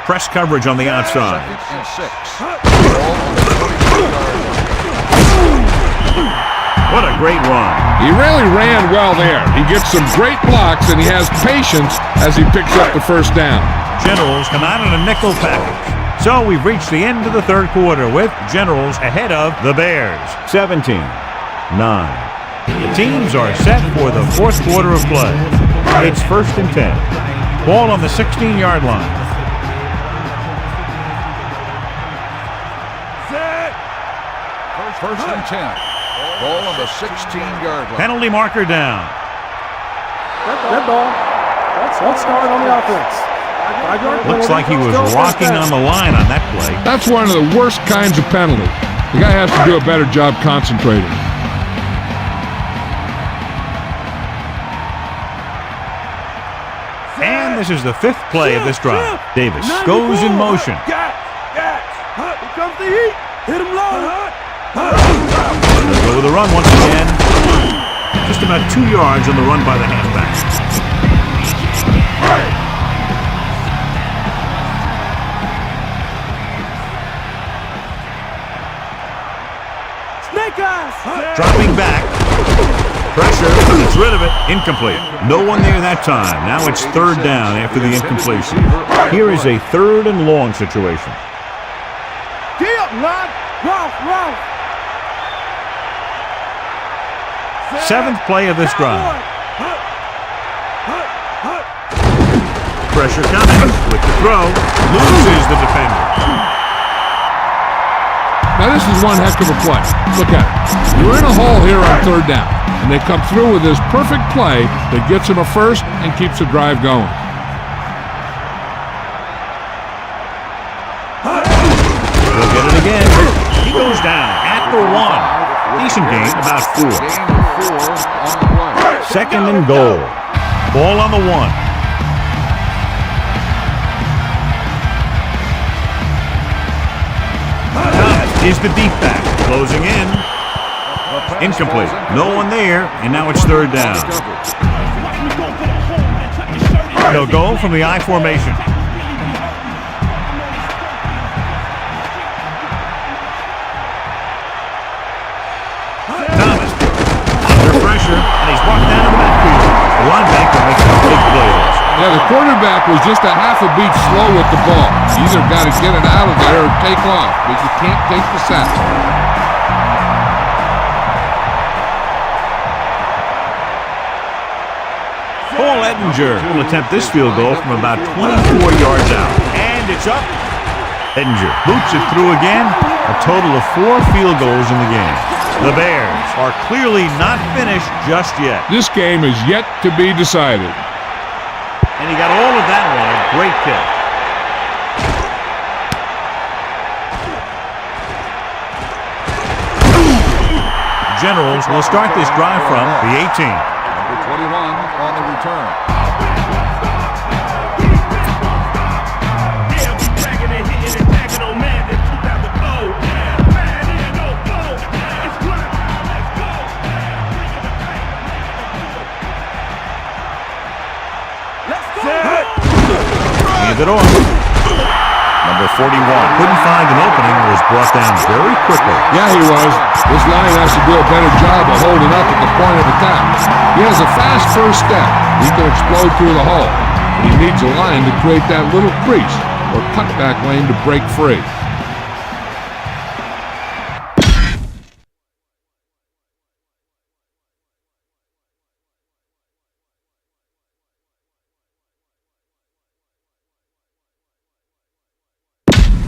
Press coverage on the outside. 2nd and 6. Ball on the 22-yard line. What a great run. He really ran well there. He gets some great blocks, and he has patience as he picks up the first down. Generals come out in a nickel package. So we've reached the end of the third quarter with Generals ahead of the Bears. 17-9. The teams are set for the fourth quarter of play. It's 1st and 10. Ball on the 16-yard line. First and 10. Ball on the 16-yard line. Penalty marker down. Red ball. Let's start on the offense. Looks like he was rocking on the line on that play. That's one of the worst kinds of penalty. The guy has to do a better job concentrating. And this is the 5th play of this drive. Davis goes in motion. Here comes the heat. Hit him low. They'll go with the run once again. Just about 2 yards on the run by the halfback. Snake eyes. Dropping back. Pressure. Gets rid of it. Incomplete. No one there that time. Now it's 3rd down after the incompletion. Here is a 3rd and long situation. Get up, lad. Ralph. 7th play of this drive. Pressure coming with the throw. Loses the defender. Now this is one heck of a play. Look at it. You're in a hole here on 3rd down, and they come through with this perfect play that gets them a first and keeps the drive going. They'll get it again. He goes down at the 1. Decent gain, about 4. Gain of 4 on the play. 2nd and goal. Ball on the 1. Is the deep back closing in. Incomplete. No one there, and now it's 3rd down. They'll go from the I formation. Thomas under pressure, and he's walked down to the backfield. The linebacker makes a big play. Yeah, the quarterback was just a half a beat slow with the ball. You either got to get it out of there or take off, because you can't take the sack. Paul Ettinger will attempt this field goal from about 24 yards out. And it's up. Ettinger boots it through again. A total of 4 field goals in the game. The Bears are clearly not finished just yet. This game is yet to be decided. And he got all of that one. A great kick. Generals will start this drive from the 18. Number 21 on the return. Hand it off. Number 41 couldn't find an opening and was brought down very quickly. Yeah, he was. This line has to do a better job of holding up at the point of attack. He has a fast first step. He can explode through the hole. But he needs a line to create that little crease or cutback lane to break free.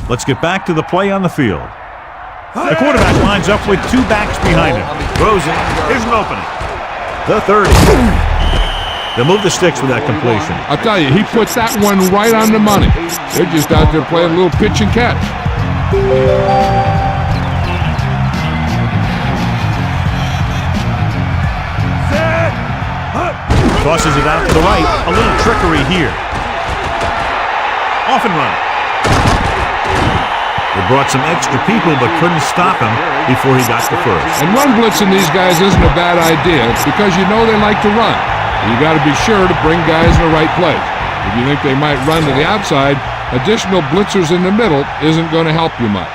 Let's get back to the play on the field. The quarterback lines up with 2 backs behind him. Throws it. Here's an opening. The 30. They'll move the sticks with that completion. I'll tell you, he puts that one right on the money. They're just out there playing a little pitch and catch. Tosses it out to the right. A little trickery here. Off and running. They brought some extra people but couldn't stop him before he got the first. And run blitzing these guys isn't a bad idea because you know they like to run. You got to be sure to bring guys in the right place. If you think they might run to the outside, additional blitzers in the middle isn't going to help you much.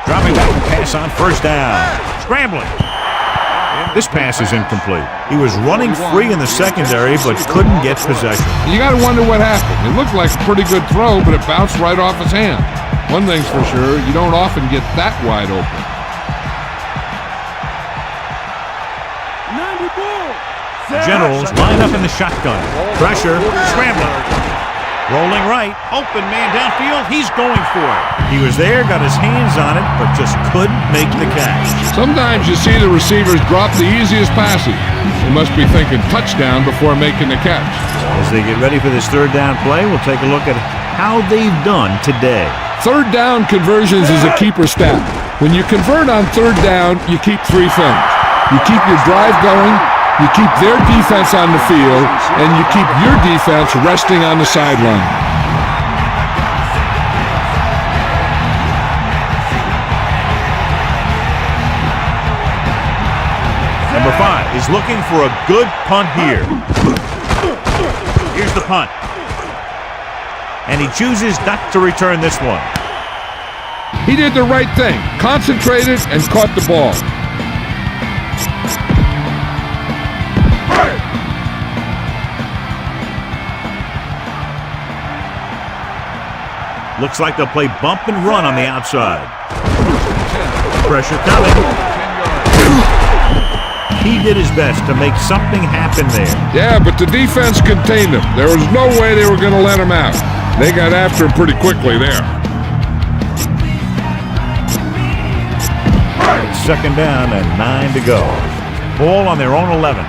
Dropping back pass on first down. Scrambling. This pass is incomplete. He was running free in the secondary, but couldn't get possession. You got to wonder what happened. It looked like a pretty good throw, but it bounced right off his hand. One thing's for sure, you don't often get that wide open. Generals line up in the shotgun. Pressure, scrambling. Rolling right, open man downfield, he's going for it. He was there, got his hands on it, but just couldn't make the catch. Sometimes you see the receivers drop the easiest passes. They must be thinking touchdown before making the catch. As they get ready for this third down play, we'll take a look at how they've done today. Third down conversions is a keeper stat. When you convert on third down, you keep three things. You keep your drive going, you keep their defense on the field, and you keep your defense resting on the sideline. Number 5 is looking for a good punt here. Here's the punt. And he chooses not to return this one. He did the right thing, concentrated and caught the ball. Looks like they'll play bump and run on the outside. Pressure coming. He did his best to make something happen there. Yeah, but the defense contained him. There was no way they were going to let him out. They got after him pretty quickly there. It's second down and 9 to go. Ball on their own 11.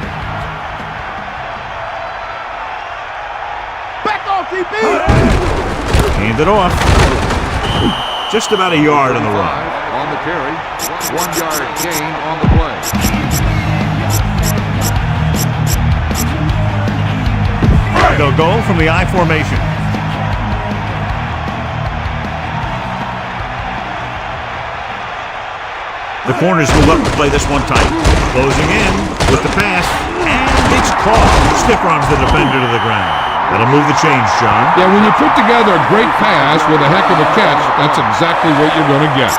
Back off, DB! Hand it off. Just about a yard on the run. On the carry. 1 yard gain on the play. They'll go from the I formation. The corners move up to play this one tight. Closing in with the pass. And it's caught. Stiff arms the defender to the ground. That'll move the change, John. Yeah, when you put together a great pass with a heck of a catch, that's exactly what you're going to get.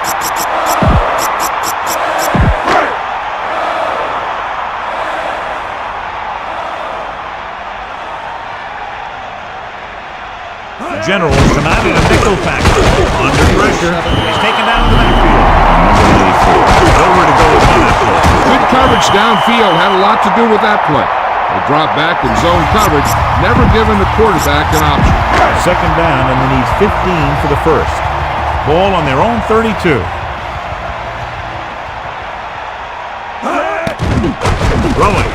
The Generals come out in a nickel package. Under pressure. He's taken down in the backfield. Nowhere to go with that play. Good coverage downfield had a lot to do with that play. They drop back in zone coverage, never giving the quarterback an option. Second down, and they need 15 for the first. Ball on their own 32. Throwing.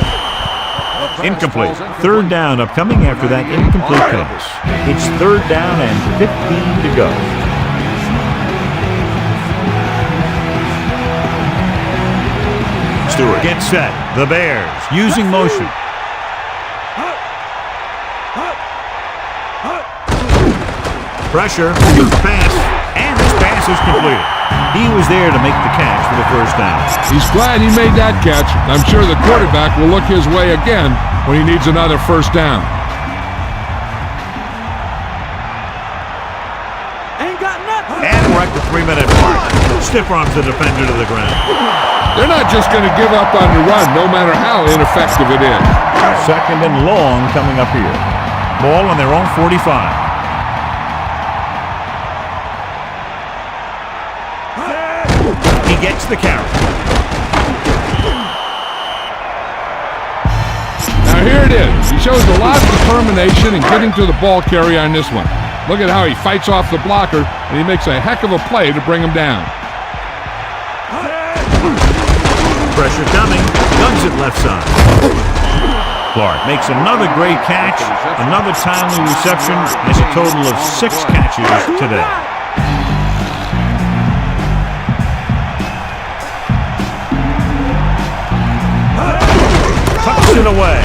Incomplete. Third down upcoming after that incomplete pass. It's third down and 15 to go. Stewart gets set. The Bears using motion. Pressure, pass, and this pass is completed. He was there to make the catch for the first down. He's glad he made that catch. I'm sure the quarterback will look his way again when he needs another first down. Ain't got nothing. And we're at the 3-minute mark. Stiff arms the defender to the ground. They're not just going to give up on the run, no matter how ineffective it is. Second and long coming up here. Ball on their own 45. He gets the carry. Now here it is. He shows a lot of determination in getting to the ball carrier on this one. Look at how he fights off the blocker, and he makes a heck of a play to bring him down. Pressure coming. Guns it left side. Clark makes another great catch. Another timely reception. Has a total of 6 catches today. Tucks it away.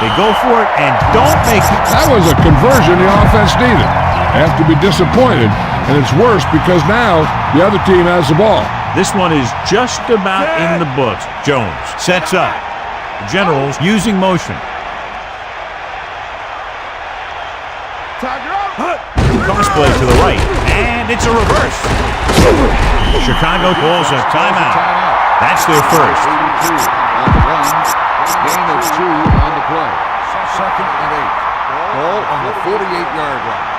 They go for it and don't make it. That was a conversion the offense needed. They have to be disappointed, and it's worse because now the other team has the ball. This one is just about in the books. Jones sets up. The Generals using motion. Cross play to the right, and it's a reverse. Chicago calls a timeout. That's their first. 82 on the run. Gain of 2 on the play. Second and 8. Ball on the 48-yard line.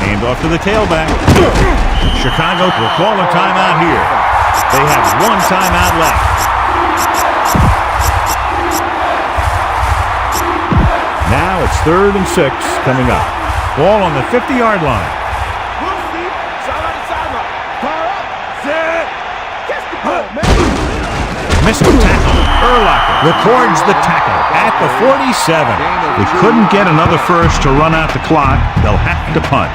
Hand off to the tailback. Chicago will call a timeout here. They have 1 timeout left. Now it's 3rd and 6 coming up. Ball on the 50-yard line. Missed the tackle. Urlacher records the tackle at the 47. They couldn't get another first to run out the clock. They'll have to punt.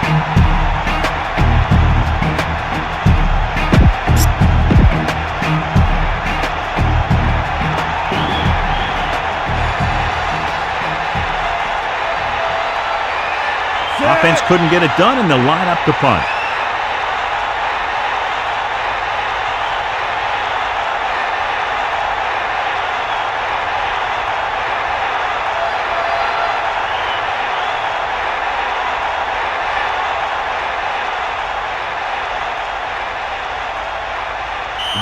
Offense couldn't get it done, and they'll line up to punt.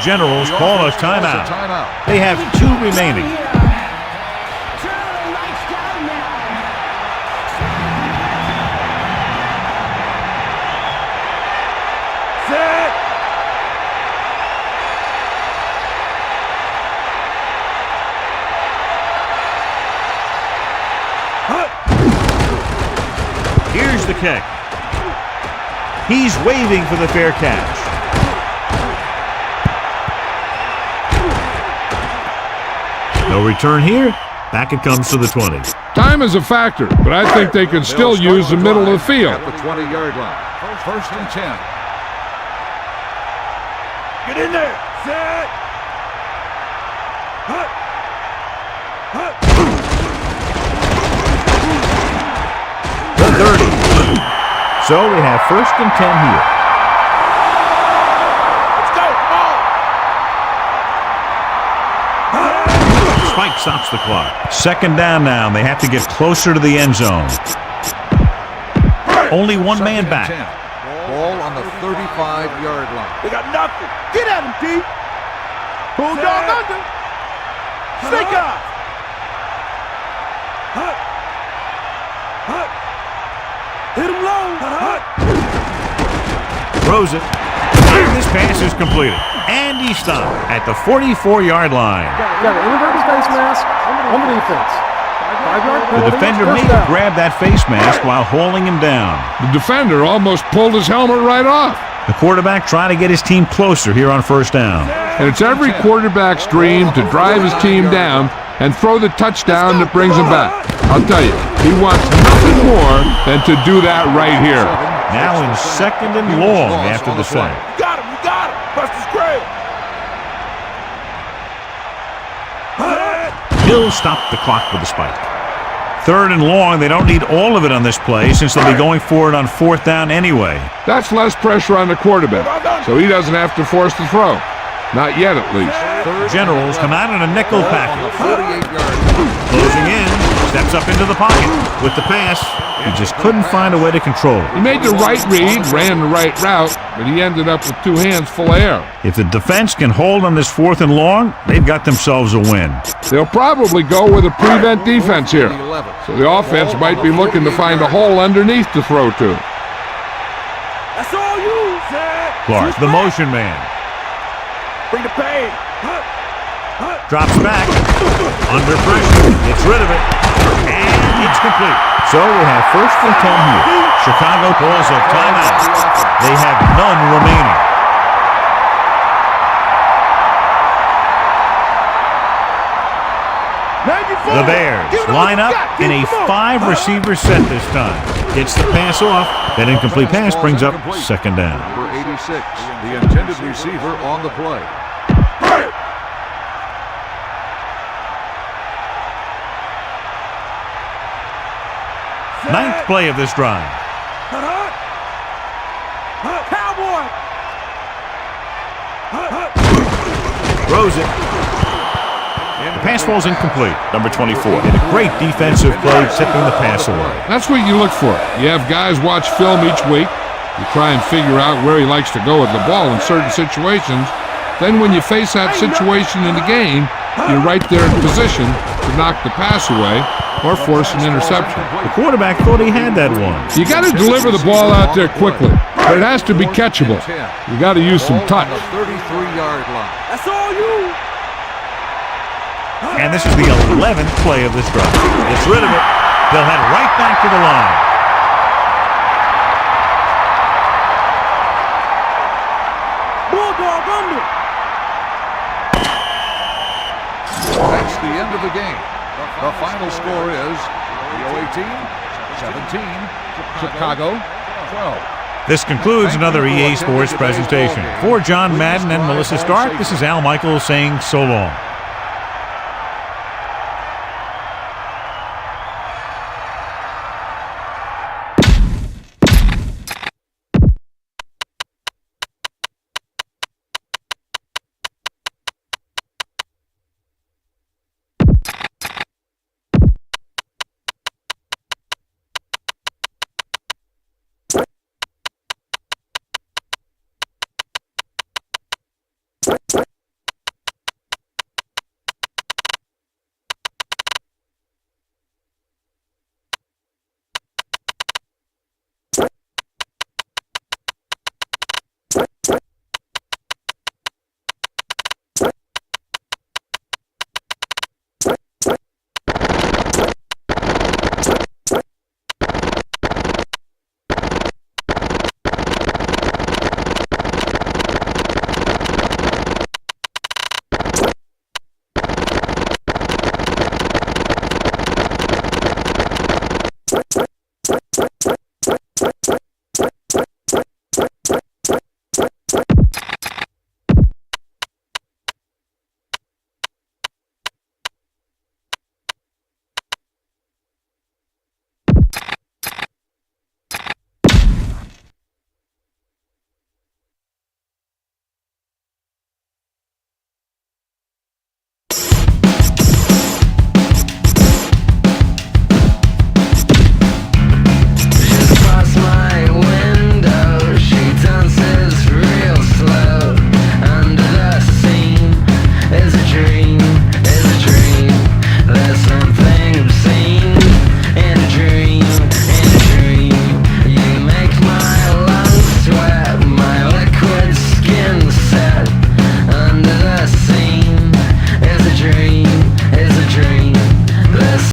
Generals call a timeout. They have 2 remaining. Here's the kick. He's waving for the fair catch. No return here. Back it comes to the 20. Time is a factor, but I think they can still use the middle of the field. At the 20-yard line. First and 10. Get in there. Set. The 30. So we have 1st and 10 here. Spike stops the clock. 2nd down now. They have to get closer to the end zone. Only 1 man back. Ball on the 35-yard line. They got nothing. Get at him, D. Bulldog under. Snake eye. Hit him low. Throws it. This pass is completed. And he stopped at the 44-yard line. Got an inverted face mask on the defense. 5-yard The penalty. defender may have grabbed that face mask while hauling him down. The defender almost pulled his helmet right off. The quarterback trying to get his team closer here on 1st down. And it's every quarterback's dream to drive his team down and throw the touchdown that brings him back. I'll tell you, he wants nothing more than to do that right here. Now in 2nd and long after the sack. Got him. You got him. Buster's great. Hill stopped the clock with a spike. 3rd and long. They don't need all of it on this play since they'll be going for it on 4th down anyway. That's less pressure on the quarterback, so he doesn't have to force the throw. Not yet, at least. Generals come out in a nickel package. 48-yard line. Closing in. Steps up into the pocket. With the pass, he just couldn't find a way to control it. He made the right read, ran the right route, but he ended up with 2 hands full of air. If the defense can hold on this 4th and long, they've got themselves a win. They'll probably go with a prevent defense here, so the offense might be looking to find a hole underneath to throw to. That's all you, Zach. Clark, the motion man. Bring the pain. Drops back. Under pressure. Gets rid of it. And it's complete. So we have 1st and 10 here. Chicago calls a timeout. They have none remaining. The Bears line up in a 5-receiver set this time. Gets the pass off. That incomplete pass brings up 2nd down. Number 86, the intended receiver on the play. Ninth play of this drive. Cowboy. Throws it. The pass falls incomplete. Number 24. And a great defensive play, tipping the pass away. That's what you look for. You have guys watch film each week. You try and figure out where he likes to go with the ball in certain situations. Then when you face that situation in the game, you're right there in position to knock the pass away or force an interception. The quarterback thought he had that one. You got to deliver the ball out there quickly, but it has to be catchable. You got to use some touch. 33-yard line. That's all you. And this is the 11th play of this drive. Gets rid of it. They'll head right back to the line. Bulldog under. That's the end of the game. The final score is VOA team 17, Chicago 12. This concludes another EA Sports presentation. For John Madden and Melissa Stark, this is Al Michaels saying so long.